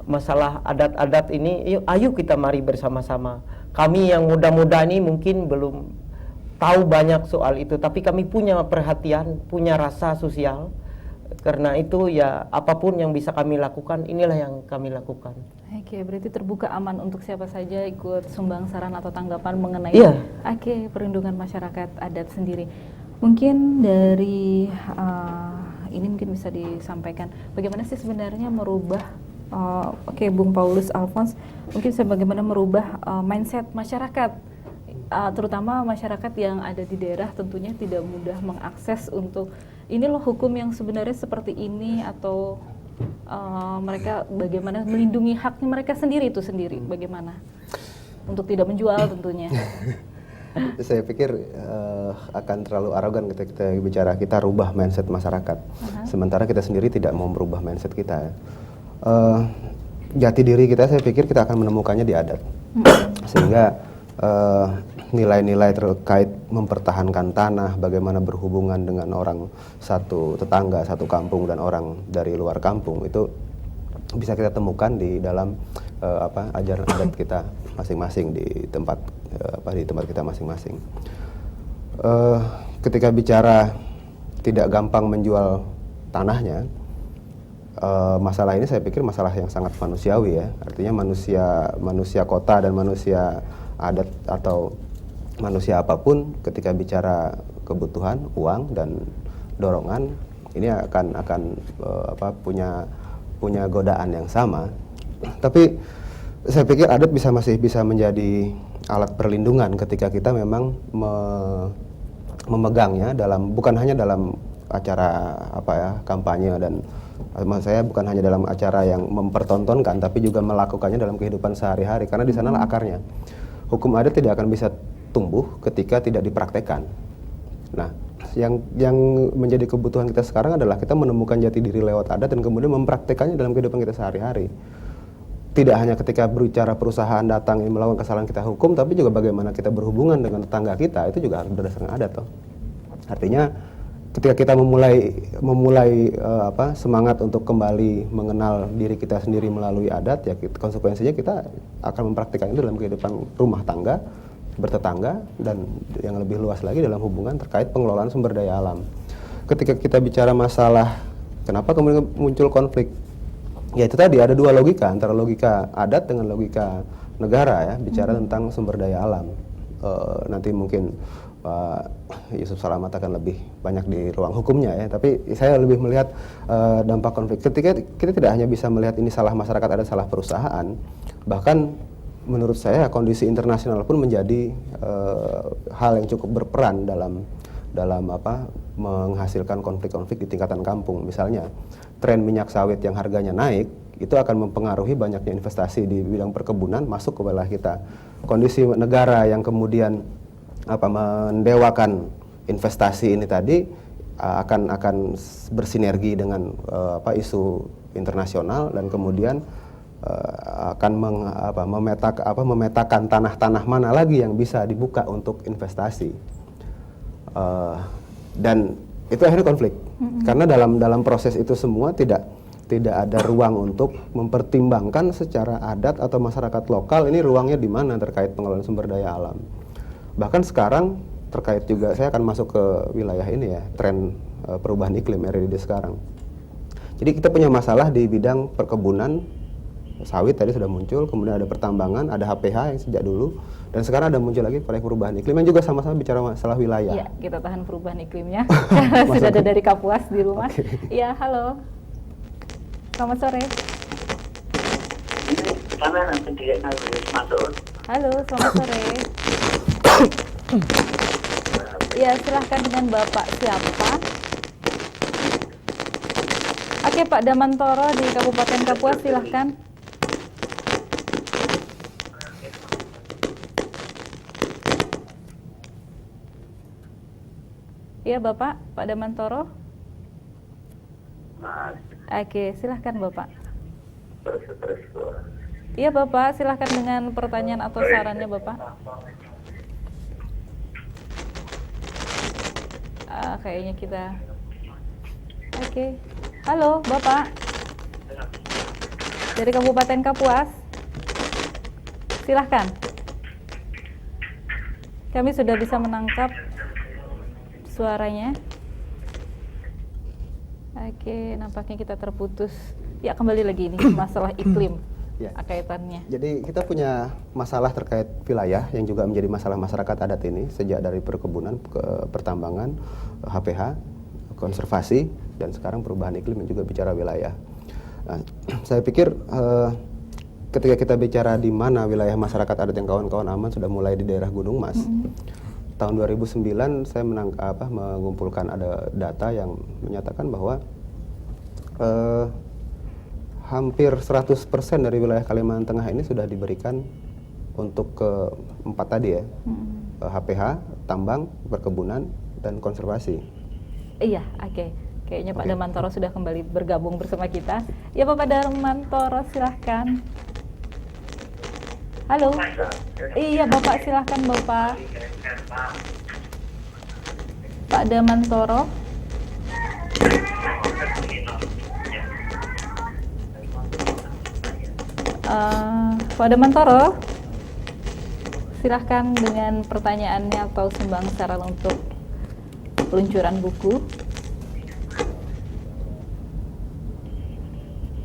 masalah adat-adat ini, ayo kita mari bersama-sama. Kami yang muda-muda ini mungkin belum tahu banyak soal itu, tapi kami punya perhatian, punya rasa sosial. Karena itu ya apapun yang bisa kami lakukan, inilah yang kami lakukan. Oke, berarti terbuka aman untuk siapa saja ikut sumbang saran atau tanggapan mengenai perlindungan masyarakat adat sendiri. Mungkin dari ini mungkin bisa disampaikan bagaimana sih sebenarnya merubah Bung Paulus Alphonse, mungkin bagaimana merubah mindset masyarakat, terutama masyarakat yang ada di daerah tentunya tidak mudah mengakses untuk ini loh hukum yang sebenarnya seperti ini, atau mereka bagaimana melindungi haknya mereka sendiri bagaimana untuk tidak menjual tentunya. Saya pikir akan terlalu arogan ketika kita bicara kita rubah mindset masyarakat, sementara kita sendiri tidak mau merubah mindset kita. Jati diri kita, saya pikir kita akan menemukannya di adat, sehingga nilai-nilai terkait mempertahankan tanah, bagaimana berhubungan dengan orang satu tetangga, satu kampung dan orang dari luar kampung, itu bisa kita temukan di dalam ajaran adat kita masing-masing di tempat kita masing-masing. Ketika bicara tidak gampang menjual tanahnya, masalah ini saya pikir masalah yang sangat manusiawi ya. Artinya manusia kota dan manusia adat atau manusia apapun ketika bicara kebutuhan uang dan dorongan ini akan punya godaan yang sama. Tapi saya pikir adat masih bisa menjadi alat perlindungan ketika kita memang memegangnya bukan hanya dalam acara kampanye, dan maksud saya bukan hanya dalam acara yang mempertontonkan, tapi juga melakukannya dalam kehidupan sehari-hari, karena di sanalah akarnya. Hukum adat tidak akan bisa tumbuh ketika tidak dipraktekkan. Nah, yang menjadi kebutuhan kita sekarang adalah kita menemukan jati diri lewat adat dan kemudian mempraktekannya dalam kehidupan kita sehari-hari. Tidak hanya ketika berbicara perusahaan datang yang melakukan kesalahan kita hukum, tapi juga bagaimana kita berhubungan dengan tetangga kita, itu juga harus berdasarkan adat toh. Artinya ketika kita memulai semangat untuk kembali mengenal diri kita sendiri melalui adat, ya konsekuensinya kita akan mempraktikkan itu dalam kehidupan rumah tangga, bertetangga, dan yang lebih luas lagi dalam hubungan terkait pengelolaan sumber daya alam. Ketika kita bicara masalah kenapa kemudian muncul konflik, ya itu tadi ada dua logika antara logika adat dengan logika negara ya, bicara tentang sumber daya alam. Nanti mungkin Pak Yusuf Salamat akan lebih banyak di ruang hukumnya ya, tapi saya lebih melihat dampak konflik. Ketika kita tidak hanya bisa melihat ini salah masyarakat adat, salah perusahaan, bahkan menurut saya kondisi internasional pun menjadi hal yang cukup berperan dalam menghasilkan konflik-konflik di tingkatan kampung. Misalnya tren minyak sawit yang harganya naik itu akan mempengaruhi banyaknya investasi di bidang perkebunan masuk ke wilayah kita. Kondisi negara yang kemudian mendewakan investasi ini tadi akan bersinergi dengan isu internasional dan kemudian akan memetakan tanah-tanah mana lagi yang bisa dibuka untuk investasi, dan itu akhirnya konflik karena dalam proses itu semua tidak ada ruang untuk mempertimbangkan secara adat atau masyarakat lokal ini ruangnya di mana terkait pengelolaan sumber daya alam. Bahkan sekarang terkait juga, saya akan masuk ke wilayah ini ya, tren perubahan iklim RID sekarang. Jadi kita punya masalah di bidang perkebunan, sawit tadi sudah muncul, kemudian ada pertambangan, ada HPH yang sejak dulu, dan sekarang ada muncul lagi proyek perubahan iklim yang juga sama-sama bicara masalah wilayah. Ya, kita tahan perubahan iklimnya. Sudah ada dari Kapuas di rumah. Iya, halo. Selamat sore. Halo, selamat sore. Ya, silahkan dengan Bapak siapa? Oke, Pak Damantoro di Kabupaten Kapuas, silahkan. Iya Bapak, Pak Damantoro. Oke, silahkan Bapak. Iya Bapak, silahkan dengan pertanyaan atau sarannya Bapak. Kayaknya kita. Oke. Halo Bapak. Dari Kabupaten Kapuas. Silahkan. Kami sudah bisa menangkap suaranya. Oke, nampaknya kita terputus. Ya, kembali lagi ini masalah iklim. Ya. Kaitannya. Jadi kita punya masalah terkait wilayah yang juga menjadi masalah masyarakat adat ini sejak dari perkebunan ke pertambangan, HPH, konservasi, dan sekarang perubahan iklim yang juga bicara wilayah. Nah, saya pikir ketika kita bicara di mana wilayah masyarakat adat yang kawan-kawan aman sudah mulai di daerah Gunung Mas. Tahun 2009 saya mengumpulkan ada data yang menyatakan bahwa hampir 100% dari wilayah Kalimantan Tengah ini sudah diberikan untuk keempat tadi ya, HPH, tambang, perkebunan, dan konservasi. Iya, oke. Kayaknya Pak Damantoro sudah kembali bergabung bersama kita. Ya Bapak Damantoro, silahkan. Halo. Iya Bapak, silahkan Bapak. Pak Damantoro. Pak Damantoro, silahkan dengan pertanyaannya atau sumbang saran untuk peluncuran buku.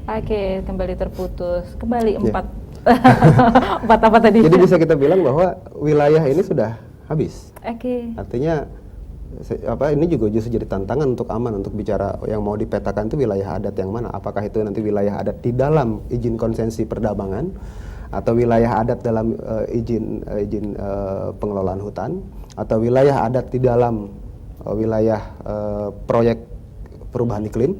Oke, kembali terputus. Kembali empat. Empat apa tadi? Jadi bisa kita bilang bahwa wilayah ini sudah habis. Oke. Artinya ini juga justru jadi tantangan untuk aman, untuk bicara yang mau dipetakan itu wilayah adat yang mana. Apakah itu nanti wilayah adat di dalam izin konsensi perdabangan atau wilayah adat dalam izin pengelolaan hutan, atau wilayah adat di dalam wilayah proyek perubahan iklim.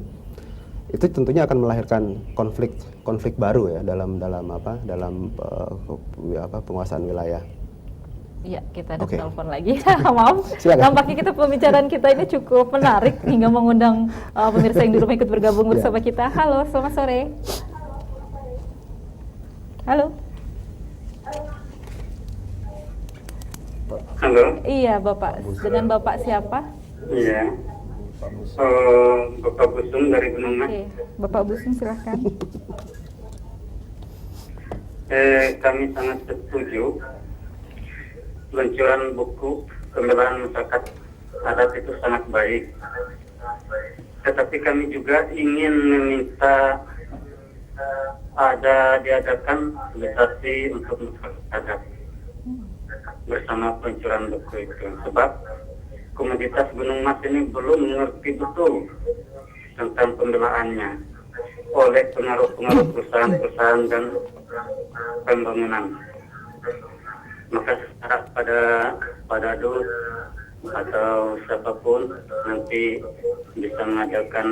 Itu tentunya akan melahirkan konflik baru ya dalam penguasaan wilayah. Iya, kita ada Oke. telepon lagi. Maaf, Silakan. nampaknya kita pembicaraan kita ini cukup menarik hingga mengundang pemirsa yang di rumah ikut bergabung bersama kita. Halo, selamat sore. Halo. Halo. Iya, Bapak. Dengan Bapak siapa? Iya. Bapak Busung dari Gunung Mas. Oke, Bapak Busung silahkan. Kami sangat setuju peluncuran buku pembelaan masyarakat adat itu sangat baik. Tetapi kami juga ingin meminta diadakan sosialisasi untuk masyarakat adat bersama peluncuran buku itu. Sebab komunitas Gunung Mas ini belum mengerti betul tentang pembelaannya oleh pengaruh-pengaruh perusahaan-perusahaan dan pembangunan. Maka harap pada DUS atau siapapun nanti bisa mengadakan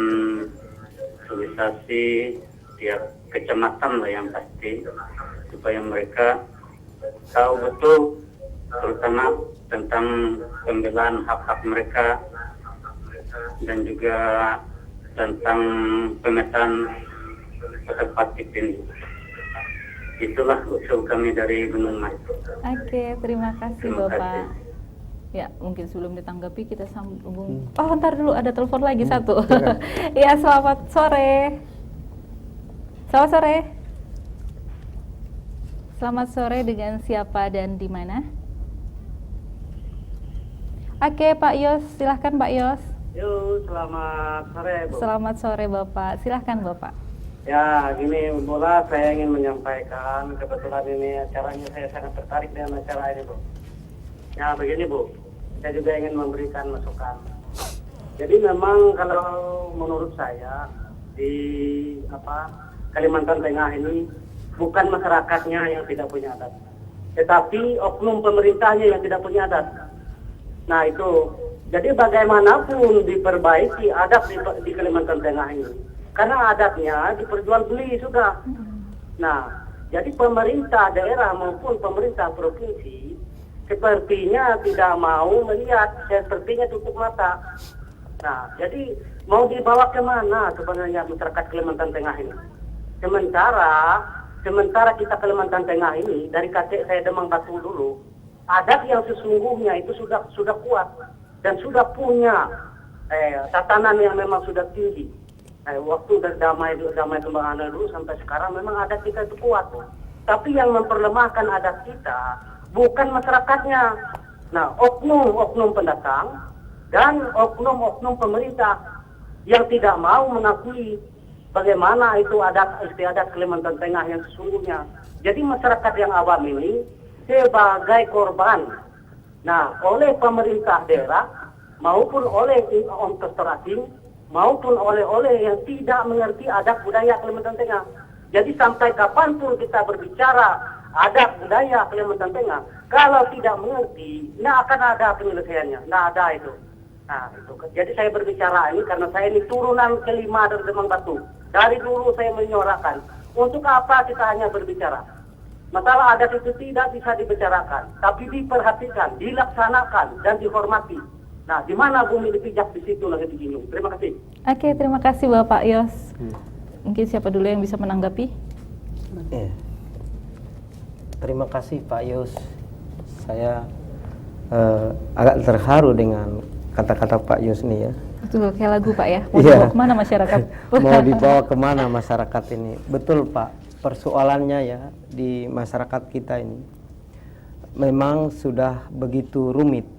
sosialisasi tiap kecamatan lah yang pasti, supaya mereka tahu betul terutama tentang pembelaan hak-hak mereka dan juga tentang pemetaan tempat iklim. Itulah usul kami dari Gunung Mas. Oke, terima kasih Terima Bapak. kasih. Ya, mungkin sebelum ditanggapi kita sambung. Oh, ntar dulu ada telepon lagi satu. Iya, selamat sore. Selamat sore. Selamat sore, dengan siapa dan di mana? Oke, Pak Yos, silahkan Pak Yos. Yuk, selamat sore, Bu. Selamat sore Bapak, silahkan Bapak. Ya, gini, Bola, saya ingin menyampaikan, kebetulan ini acaranya saya sangat tertarik dengan acara ini, Bu. Ya, begini, Bu, saya juga ingin memberikan masukan. Jadi memang kalau menurut saya, di Kalimantan Tengah ini, bukan masyarakatnya yang tidak punya adat, tetapi oknum pemerintahnya yang tidak punya adat. Nah, itu. Jadi bagaimanapun diperbaiki adat di Kalimantan Tengah ini. Karena adatnya diperjualbeli sudah. Nah, jadi pemerintah daerah maupun pemerintah provinsi sepertinya tidak mau melihat, sepertinya tutup mata. Nah, jadi mau dibawa kemana sebenarnya masyarakat Kalimantan Tengah ini? Sementara kita Kalimantan Tengah ini, dari kakek saya Demang Batu dulu, adat yang sesungguhnya itu sudah kuat dan sudah punya tatanan yang memang sudah tinggi. Waktu damai Kembang Anak dulu sampai sekarang memang adat kita itu kuat. Tapi yang memperlemahkan adat kita bukan masyarakatnya. Nah, oknum pendatang dan oknum pemerintah yang tidak mau mengakui bagaimana itu adat istiadat Kalimantan Tengah yang sesungguhnya. Jadi masyarakat yang awam ini sebagai korban. Nah, oleh pemerintah daerah maupun oleh investor asing maupun oleh yang tidak mengerti adat budaya Kalimantan Tengah. Jadi sampai kapanpun kita berbicara adat budaya Kalimantan Tengah, kalau tidak mengerti, nah akan ada penyelesaiannya. Nah ada itu. Nah itu. Jadi saya berbicara ini karena saya ini turunan kelima dari Demang Batu. Dari dulu saya menyuarakan. Untuk apa kita hanya berbicara? Masalah adat itu tidak bisa dibicarakan, tapi diperhatikan, dilaksanakan, dan dihormati. Nah, di mana bumi dipijak, di situ lagi dijunjung. Terima kasih. Oke, terima kasih Bapak Yos. Mungkin siapa dulu yang bisa menanggapi? Terima kasih Pak Yos. Saya agak terharu dengan kata-kata Pak Yos ini ya. Betul, kayak lagu Pak ya. Mau Iya. dibawa kemana masyarakat? Mau dibawa kemana masyarakat ini? Betul Pak, persoalannya ya di masyarakat kita ini memang sudah begitu rumit.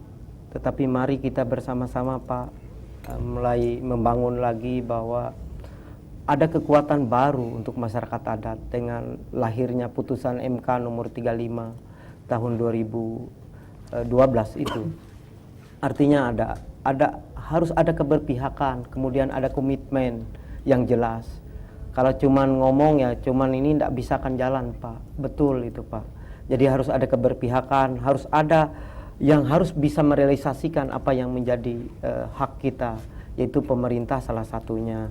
Tetapi mari kita bersama-sama Pak mulai membangun lagi bahwa ada kekuatan baru untuk masyarakat adat dengan lahirnya putusan MK nomor 35 tahun 2012 itu. Artinya harus ada keberpihakan, kemudian ada komitmen yang jelas. Kalau cuman ngomong ya cuman ini tidak bisa akan jalan Pak. Betul itu Pak. Jadi harus ada keberpihakan, harus ada yang harus bisa merealisasikan apa yang menjadi hak kita, yaitu pemerintah salah satunya.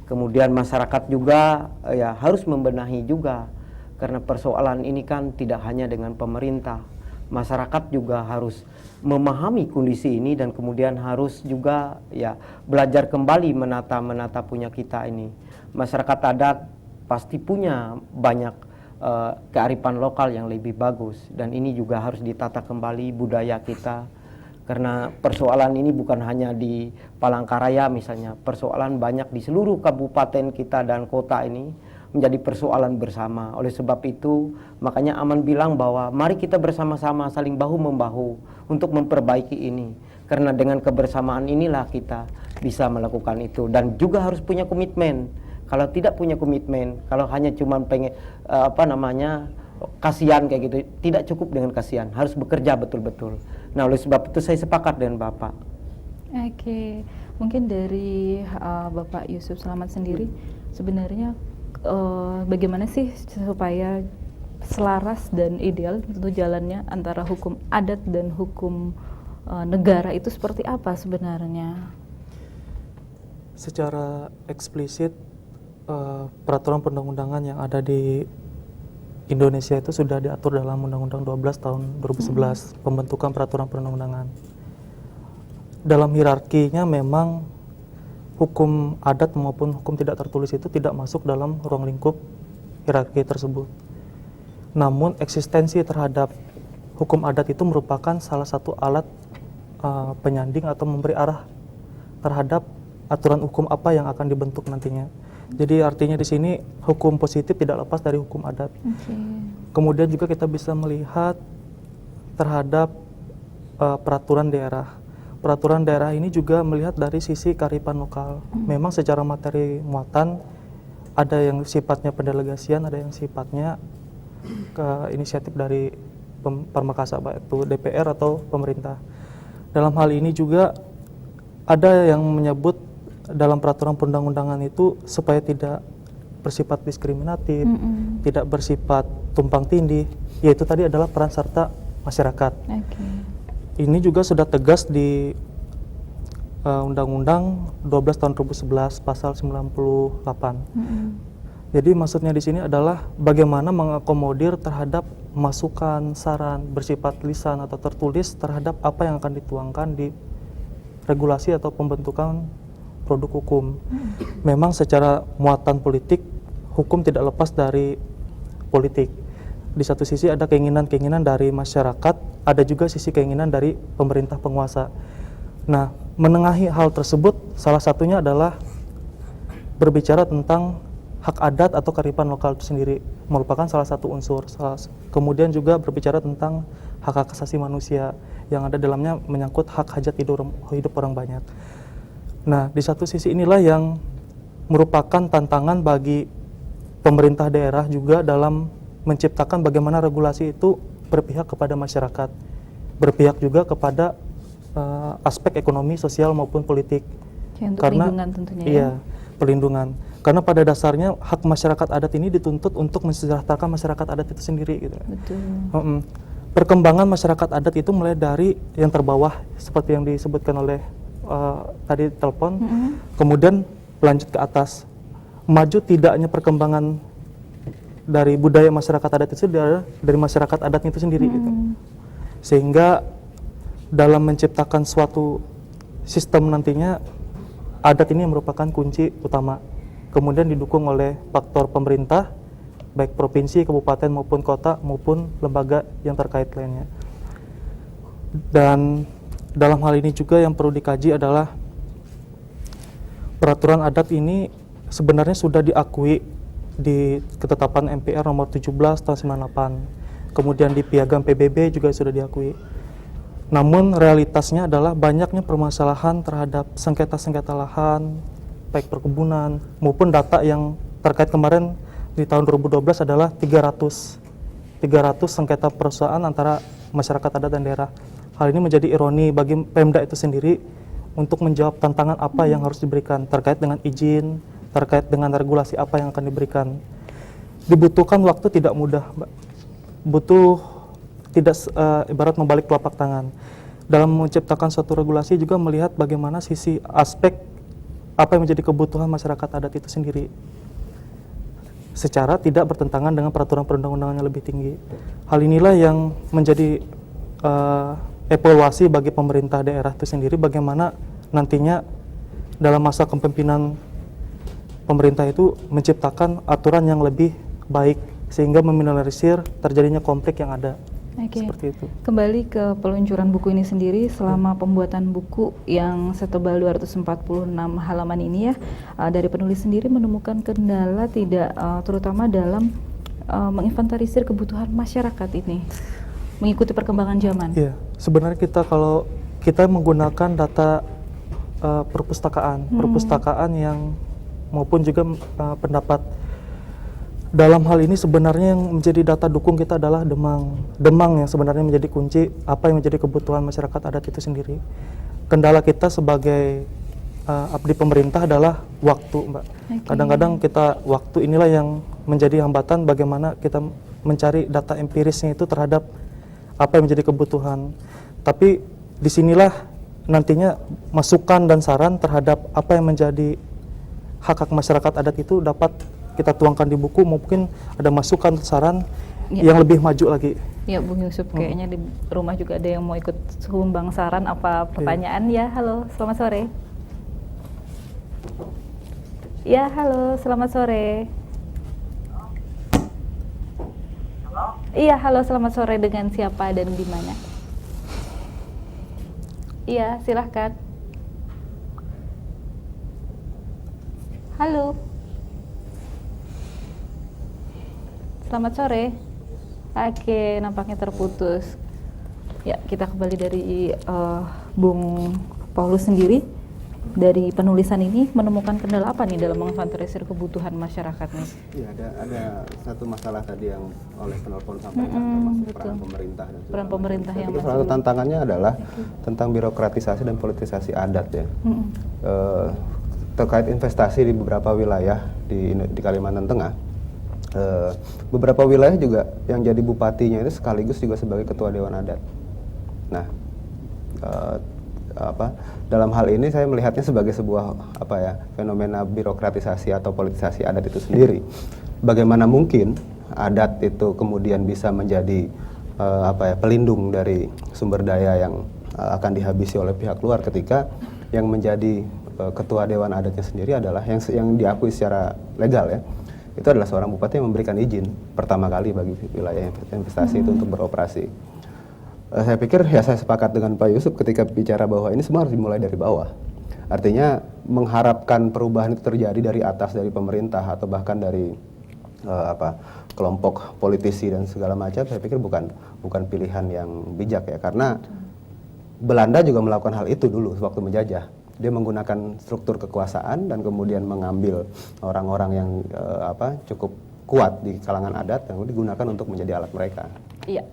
Kemudian masyarakat juga ya harus membenahi juga, karena persoalan ini kan tidak hanya dengan pemerintah. Masyarakat juga harus memahami kondisi ini dan kemudian harus juga ya belajar kembali menata punya kita ini. Masyarakat adat pasti punya banyak kearifan lokal yang lebih bagus, dan ini juga harus ditata kembali budaya kita, karena persoalan ini bukan hanya di Palangkaraya misalnya, persoalan banyak di seluruh kabupaten kita dan kota ini menjadi persoalan bersama. Oleh sebab itu makanya Aman bilang bahwa mari kita bersama-sama saling bahu-membahu untuk memperbaiki ini, karena dengan kebersamaan inilah kita bisa melakukan itu, dan juga harus punya komitmen. Kalau tidak punya komitmen, kalau hanya cuma pengen kasihan kayak gitu, tidak cukup dengan kasihan, harus bekerja betul-betul. Nah, oleh sebab itu saya sepakat dengan Bapak. Oke, mungkin dari Bapak Yusuf Selamat sendiri, sebenarnya bagaimana sih supaya selaras dan ideal tentu jalannya antara hukum adat dan hukum negara itu seperti apa sebenarnya? Secara eksplisit peraturan perundang-undangan yang ada di Indonesia itu sudah diatur dalam Undang-Undang 12 tahun 2011 pembentukan peraturan perundang-undangan. Dalam hierarkinya memang hukum adat maupun hukum tidak tertulis itu tidak masuk dalam ruang lingkup hierarki tersebut. Namun eksistensi terhadap hukum adat itu merupakan salah satu alat penyanding atau memberi arah terhadap aturan hukum apa yang akan dibentuk nantinya. Jadi artinya di sini hukum positif tidak lepas dari hukum adat. Kemudian juga kita bisa melihat terhadap peraturan daerah. Peraturan daerah ini juga melihat dari sisi kearifan lokal. Memang secara materi muatan ada yang sifatnya pendelegasian, ada yang sifatnya ke inisiatif dari Parmakasa, baik itu DPR atau pemerintah. Dalam hal ini juga ada yang menyebut dalam peraturan perundang-undangan itu supaya tidak bersifat diskriminatif, tidak bersifat tumpang tindih, yaitu tadi adalah peran serta masyarakat. Ini juga sudah tegas di Undang-Undang 12 tahun 2011 pasal 98. Jadi maksudnya di sini adalah bagaimana mengakomodir terhadap masukan, saran bersifat lisan atau tertulis terhadap apa yang akan dituangkan di regulasi atau pembentukan produk hukum. Memang secara muatan politik, hukum tidak lepas dari politik. Di satu sisi ada keinginan-keinginan dari masyarakat, ada juga sisi keinginan dari pemerintah penguasa. Nah, menengahi hal tersebut salah satunya adalah berbicara tentang hak adat atau kearifan lokal itu sendiri, merupakan salah satu unsur. Kemudian juga berbicara tentang hak asasi manusia yang ada dalamnya menyangkut hak hajat hidup orang banyak. Nah, di satu sisi inilah yang merupakan tantangan bagi pemerintah daerah juga dalam menciptakan bagaimana regulasi itu berpihak kepada masyarakat, berpihak juga kepada aspek ekonomi, sosial maupun politik. Ya, untuk perlindungan tentunya ya. Iya, perlindungan. Karena pada dasarnya hak masyarakat adat ini dituntut untuk mensejahterakan masyarakat adat itu sendiri gitu. Betul. Perkembangan masyarakat adat itu mulai dari yang terbawah seperti yang disebutkan oleh tadi telepon, kemudian lanjut ke atas. Maju tidaknya perkembangan dari budaya masyarakat adat itu dari masyarakat adatnya itu sendiri gitu. Sehingga dalam menciptakan suatu sistem nantinya adat ini merupakan kunci utama. Kemudian didukung oleh faktor pemerintah, baik provinsi, kabupaten maupun kota maupun lembaga yang terkait lainnya. Dan dalam hal ini juga yang perlu dikaji adalah peraturan adat ini sebenarnya sudah diakui di ketetapan MPR nomor 17 tahun 98. Kemudian di Piagam PBB juga sudah diakui. Namun realitasnya adalah banyaknya permasalahan terhadap sengketa-sengketa lahan, baik perkebunan maupun data yang terkait kemarin di tahun 2012 adalah 300 sengketa perusahaan antara masyarakat adat dan daerah. Hal ini menjadi ironi bagi Pemda itu sendiri untuk menjawab tantangan apa yang harus diberikan terkait dengan izin, terkait dengan regulasi apa yang akan diberikan. Dibutuhkan waktu tidak mudah, Mbak. Butuh tidak ibarat membalik telapak tangan. Dalam menciptakan suatu regulasi juga melihat bagaimana sisi aspek apa yang menjadi kebutuhan masyarakat adat itu sendiri, secara tidak bertentangan dengan peraturan perundang-undangan yang lebih tinggi. Hal inilah yang menjadi evaluasi bagi pemerintah daerah itu sendiri, bagaimana nantinya dalam masa kepemimpinan pemerintah itu menciptakan aturan yang lebih baik sehingga meminimalisir terjadinya konflik yang ada. Oke. Seperti itu. Kembali ke peluncuran buku ini sendiri, selama pembuatan buku yang setebal 246 halaman ini ya, dari penulis sendiri menemukan kendala tidak, terutama dalam menginventarisir kebutuhan masyarakat ini, mengikuti perkembangan zaman. Iya, sebenarnya kalau kita menggunakan data perpustakaan yang maupun juga pendapat. Dalam hal ini sebenarnya yang menjadi data dukung kita adalah Demang yang sebenarnya menjadi kunci apa yang menjadi kebutuhan masyarakat adat itu sendiri. Kendala kita sebagai abdi pemerintah adalah waktu, Mbak. Kadang-kadang waktu inilah yang menjadi hambatan bagaimana kita mencari data empirisnya itu terhadap apa yang menjadi kebutuhan. Tapi disinilah nantinya masukan dan saran terhadap apa yang menjadi hak-hak masyarakat adat itu dapat kita tuangkan di buku, mungkin ada masukan saran yang lebih maju lagi. Ya, Bung Yusuf, kayaknya di rumah juga ada yang mau ikut sumbang saran apa pertanyaan. Ya, halo, selamat sore. Ya, halo, selamat sore. Iya, halo, selamat sore, dengan siapa dan di mana? Iya, silahkan. Halo. Selamat sore. Oke, nampaknya terputus. Ya, kita kembali dari Bung Paulus sendiri. Dari penulisan ini menemukan kendala apa nih dalam menginventarisir kebutuhan masyarakat nih? Iya, ada satu masalah tadi yang oleh penelpon sampaikan, termasuk peran pemerintah dan peran pemerintah yang salah satu tantangannya adalah tentang birokratisasi dan politisasi adat ya. Terkait investasi di beberapa wilayah di Kalimantan Tengah. Beberapa wilayah juga yang jadi bupatinya itu sekaligus juga sebagai ketua dewan adat. Nah, dalam hal ini saya melihatnya sebagai sebuah fenomena birokratisasi atau politisasi adat itu sendiri. Bagaimana mungkin adat itu kemudian bisa menjadi pelindung dari sumber daya yang akan dihabisi oleh pihak luar, ketika yang menjadi ketua dewan adatnya sendiri adalah yang diakui secara legal ya, itu adalah seorang bupati yang memberikan izin pertama kali bagi wilayah investasi itu untuk beroperasi. Saya pikir ya saya sepakat dengan Pak Yusuf ketika bicara bahwa ini semua harus dimulai dari bawah. Artinya mengharapkan perubahan itu terjadi dari atas, dari pemerintah atau bahkan dari kelompok politisi dan segala macam, saya pikir bukan pilihan yang bijak ya, karena Belanda juga melakukan hal itu dulu waktu menjajah. Dia menggunakan struktur kekuasaan dan kemudian mengambil orang-orang yang cukup kuat di kalangan adat yang digunakan untuk menjadi alat mereka. Iya,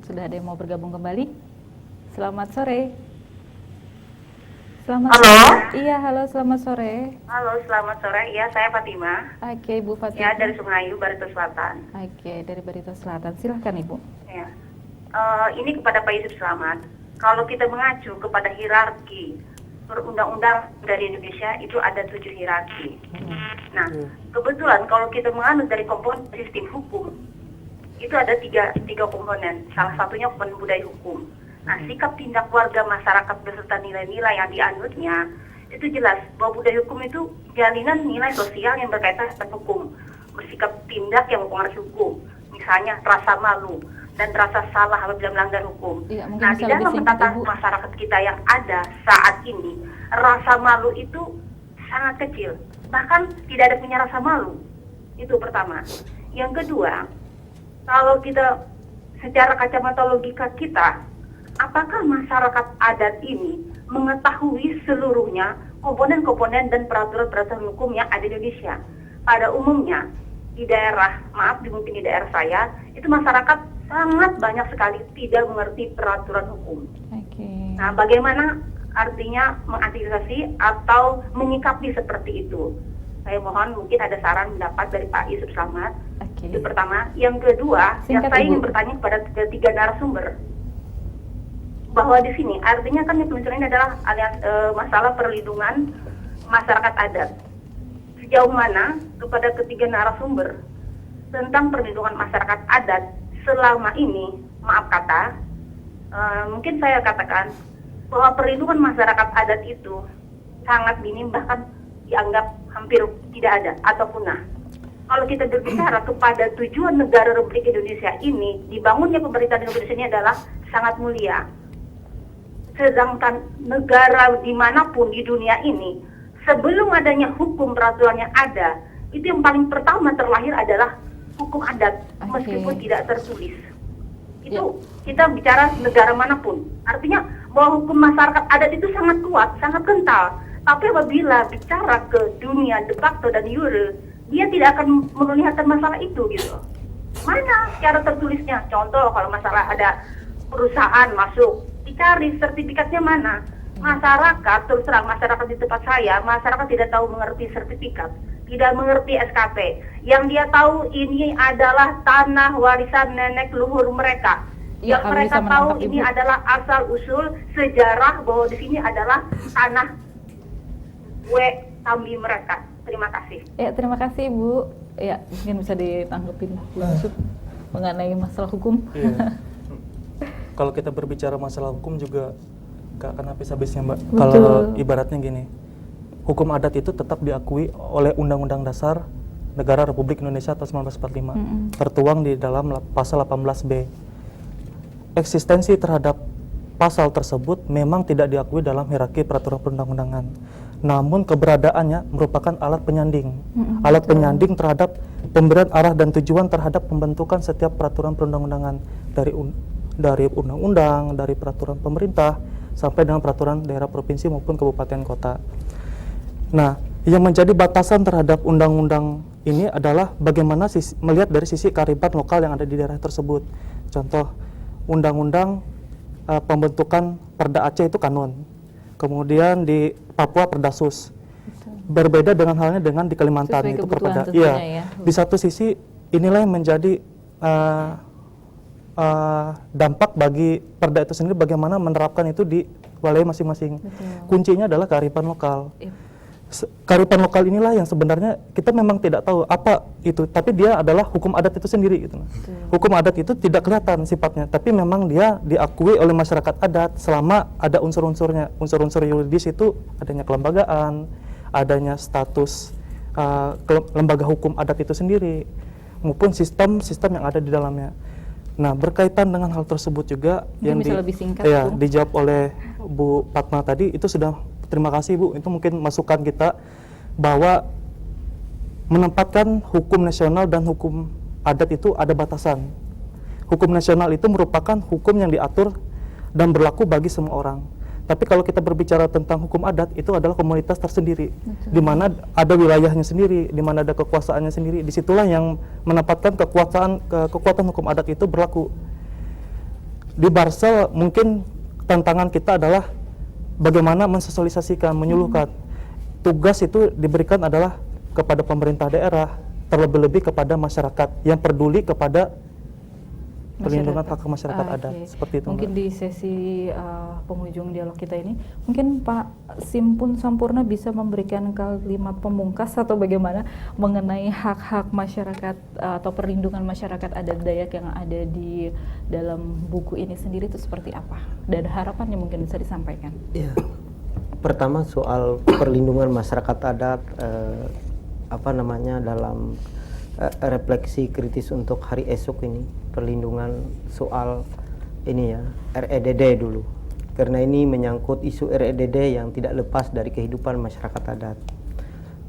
sudah ada yang mau bergabung kembali. Selamat sore. Halo. Sore. Iya, halo, selamat sore. Halo, selamat sore. Iya, saya Fatima. Oke, Bu Fatima. Ya, dari Sungayu, Barito Selatan. Oke, dari Barito Selatan. Silahkan, Ibu. Ya. Ini kepada Pak Yusuf Selamat. Kalau kita mengacu kepada hierarki perundang-undang dari Indonesia, itu ada 7 hierarki. Nah, kebetulan kalau kita menganut dari komponen sistem hukum, itu ada tiga komponen. Salah satunya komponen budaya hukum. Nah, sikap tindak warga masyarakat beserta nilai-nilai yang dianutnya, itu jelas bahwa budaya hukum itu jalinan nilai sosial yang berkaitan dengan hukum. Bersikap tindak yang mempengaruhi hukum. Misalnya rasa malu dan rasa salah apabila melanggar hukum. Iya, nah, di dalam tatanan masyarakat kita yang ada saat ini, rasa malu itu sangat kecil. Bahkan tidak ada punya rasa malu. Itu pertama. Yang kedua, kalau kita secara kacamata logika kita, apakah masyarakat adat ini mengetahui seluruhnya komponen-komponen dan peraturan-peraturan hukum yang ada di Indonesia? Pada umumnya, di daerah, mungkin di daerah saya, itu masyarakat sangat banyak sekali tidak mengerti peraturan hukum. Okay. Nah, bagaimana artinya mengantisipasi atau menyikapi seperti itu? Saya mohon mungkin ada saran pendapat dari Pak Yusuf Selamat. Okay. Itu pertama. Yang kedua, Singkat, saya Ibu. ingin bertanya kepada ketiga narasumber bahwa di sini artinya kan yang peluncuran ini adalah masalah perlindungan masyarakat adat. Sejauh mana kepada ketiga narasumber tentang perlindungan masyarakat adat selama ini, maaf kata, mungkin saya katakan bahwa perlindungan masyarakat adat itu sangat minim, bahkan dianggap hampir tidak ada atau punah. Kalau kita berbicara kepada tujuan negara Republik Indonesia ini, dibangunnya pemerintahan Indonesia ini adalah sangat mulia. Sedangkan negara dimanapun di dunia ini, sebelum adanya hukum peraturan yang ada, itu yang paling pertama terlahir adalah hukum adat, meskipun tidak tertulis. Itu kita bicara negara manapun. Artinya bahwa hukum masyarakat adat itu sangat kuat, sangat kental. Tapi apabila bicara ke dunia de facto dan jure, dia tidak akan memperlihatkan masalah itu gitu. Mana secara tertulisnya? Contoh kalau masalah ada perusahaan masuk, dicari sertifikatnya mana. Masyarakat, terus terang masyarakat di tempat saya, masyarakat tidak tahu mengerti sertifikat, tidak mengerti SKP. Yang dia tahu ini adalah tanah warisan nenek leluhur mereka. Ya, Yang mereka tahu ini adalah asal usul sejarah bahwa di sini adalah tanah Tambi mereka. Terima kasih. Ya, terima kasih Bu. Ya, mungkin bisa ditanggepin Bu Yusuf mengenai masalah hukum. Iya. Kalau kita berbicara masalah hukum juga gak akan habis-habisnya, Mbak. Betul. Kalau ibaratnya gini, hukum adat itu tetap diakui oleh Undang-Undang Dasar Negara Republik Indonesia tahun 1945, tertuang di dalam pasal 18B. Eksistensi terhadap pasal tersebut memang tidak diakui dalam hierarki peraturan perundang-undangan. Namun keberadaannya merupakan alat penyanding. Alat penyanding terhadap pemberian arah dan tujuan terhadap pembentukan setiap peraturan perundang-undangan dari undang-undang, dari peraturan pemerintah sampai dengan peraturan daerah provinsi maupun kabupaten kota. Nah, yang menjadi batasan terhadap undang-undang ini adalah bagaimana melihat dari sisi kearifan lokal yang ada di daerah tersebut. Contoh, undang-undang pembentukan Perda Aceh itu kanun. Kemudian di Papua Perdasus. Berbeda dengan halnya dengan di Kalimantan itu Perda. Iya. Ya. Di satu sisi inilah yang menjadi dampak bagi Perda itu sendiri, bagaimana menerapkan itu di wilayah masing-masing. Kuncinya adalah kearifan lokal. Kearifan lokal inilah yang sebenarnya kita memang tidak tahu apa itu, tapi dia adalah hukum adat itu sendiri gitu. Hukum adat itu tidak kelihatan sifatnya, tapi memang dia diakui oleh masyarakat adat selama ada unsur-unsurnya. Unsur-unsur yuridis itu adanya kelembagaan, adanya status lembaga hukum adat itu sendiri, maupun sistem-sistem yang ada di dalamnya. Nah, berkaitan dengan hal tersebut juga yang bisa lebih singkat, Bu? dijawab oleh Bu Fatma tadi, itu sudah, terima kasih Bu, itu mungkin masukan kita bahwa menempatkan hukum nasional dan hukum adat itu ada batasan. Hukum nasional itu merupakan hukum yang diatur dan berlaku bagi semua orang. Tapi kalau kita berbicara tentang hukum adat, itu adalah komunitas tersendiri, di mana ada wilayahnya sendiri, di mana ada kekuasaannya sendiri. Disitulah yang menempatkan kekuatan hukum adat itu berlaku. Di Barsel mungkin tantangan kita adalah bagaimana mensosialisasikan, menyuluhkan. Tugas itu diberikan adalah kepada pemerintah daerah, terlebih-lebih kepada masyarakat yang peduli kepada perlindungan hak masyarakat adat. Seperti itu. Mungkin di sesi penghujung dialog kita ini, mungkin Pak Simpun Sampurna bisa memberikan kalimat pemungkas atau bagaimana mengenai hak-hak masyarakat atau perlindungan masyarakat adat Dayak yang ada di dalam buku ini sendiri itu seperti apa? Dan harapannya mungkin bisa disampaikan. Ya. Pertama soal perlindungan masyarakat adat, dalam refleksi kritis untuk hari esok ini, perlindungan soal ini ya, REDD dulu. Karena ini menyangkut isu REDD yang tidak lepas dari kehidupan masyarakat adat.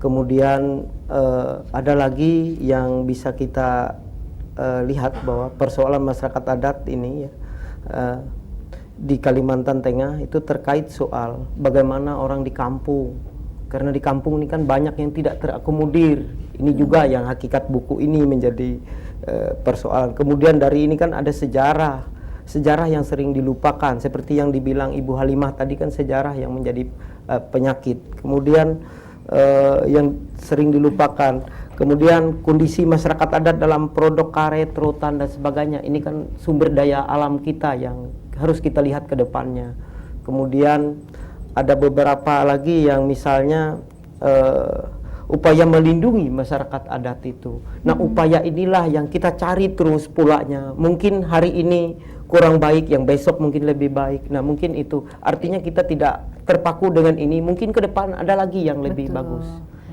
Kemudian ada lagi yang bisa kita lihat bahwa persoalan masyarakat adat ini ya, di Kalimantan Tengah itu terkait soal bagaimana orang di kampung. Karena di kampung ini kan banyak yang tidak terakomodir. Ini juga yang hakikat buku ini menjadi persoalan. Kemudian dari ini kan ada sejarah yang sering dilupakan. Seperti yang dibilang Ibu Halimah tadi kan sejarah yang menjadi penyakit. Kemudian yang sering dilupakan. Kemudian kondisi masyarakat adat dalam produk karet, rotan dan sebagainya. Ini kan sumber daya alam kita yang harus kita lihat ke depannya. Kemudian ada beberapa lagi yang misalnya upaya melindungi masyarakat adat itu. Nah, upaya inilah yang kita cari terus polanya. Mungkin hari ini kurang baik, yang besok mungkin lebih baik. Nah, mungkin itu artinya kita tidak terpaku dengan ini. Mungkin ke depan ada lagi yang lebih bagus.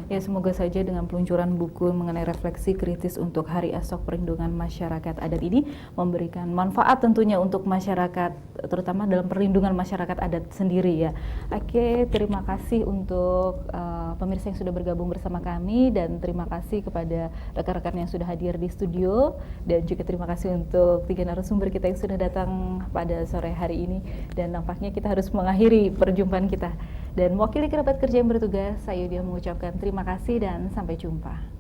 Ya, semoga saja dengan peluncuran buku mengenai refleksi kritis untuk Hari Esok Perlindungan Masyarakat Adat ini memberikan manfaat tentunya untuk masyarakat, terutama dalam perlindungan masyarakat adat sendiri ya. Oke, terima kasih untuk pemirsa yang sudah bergabung bersama kami, dan terima kasih kepada rekan-rekan yang sudah hadir di studio, dan juga terima kasih untuk 3 narasumber kita yang sudah datang pada sore hari ini. Dan nampaknya kita harus mengakhiri perjumpaan kita. Dan mewakili kerabat kerja yang bertugas, saya Yudia mengucapkan terima kasih dan sampai jumpa.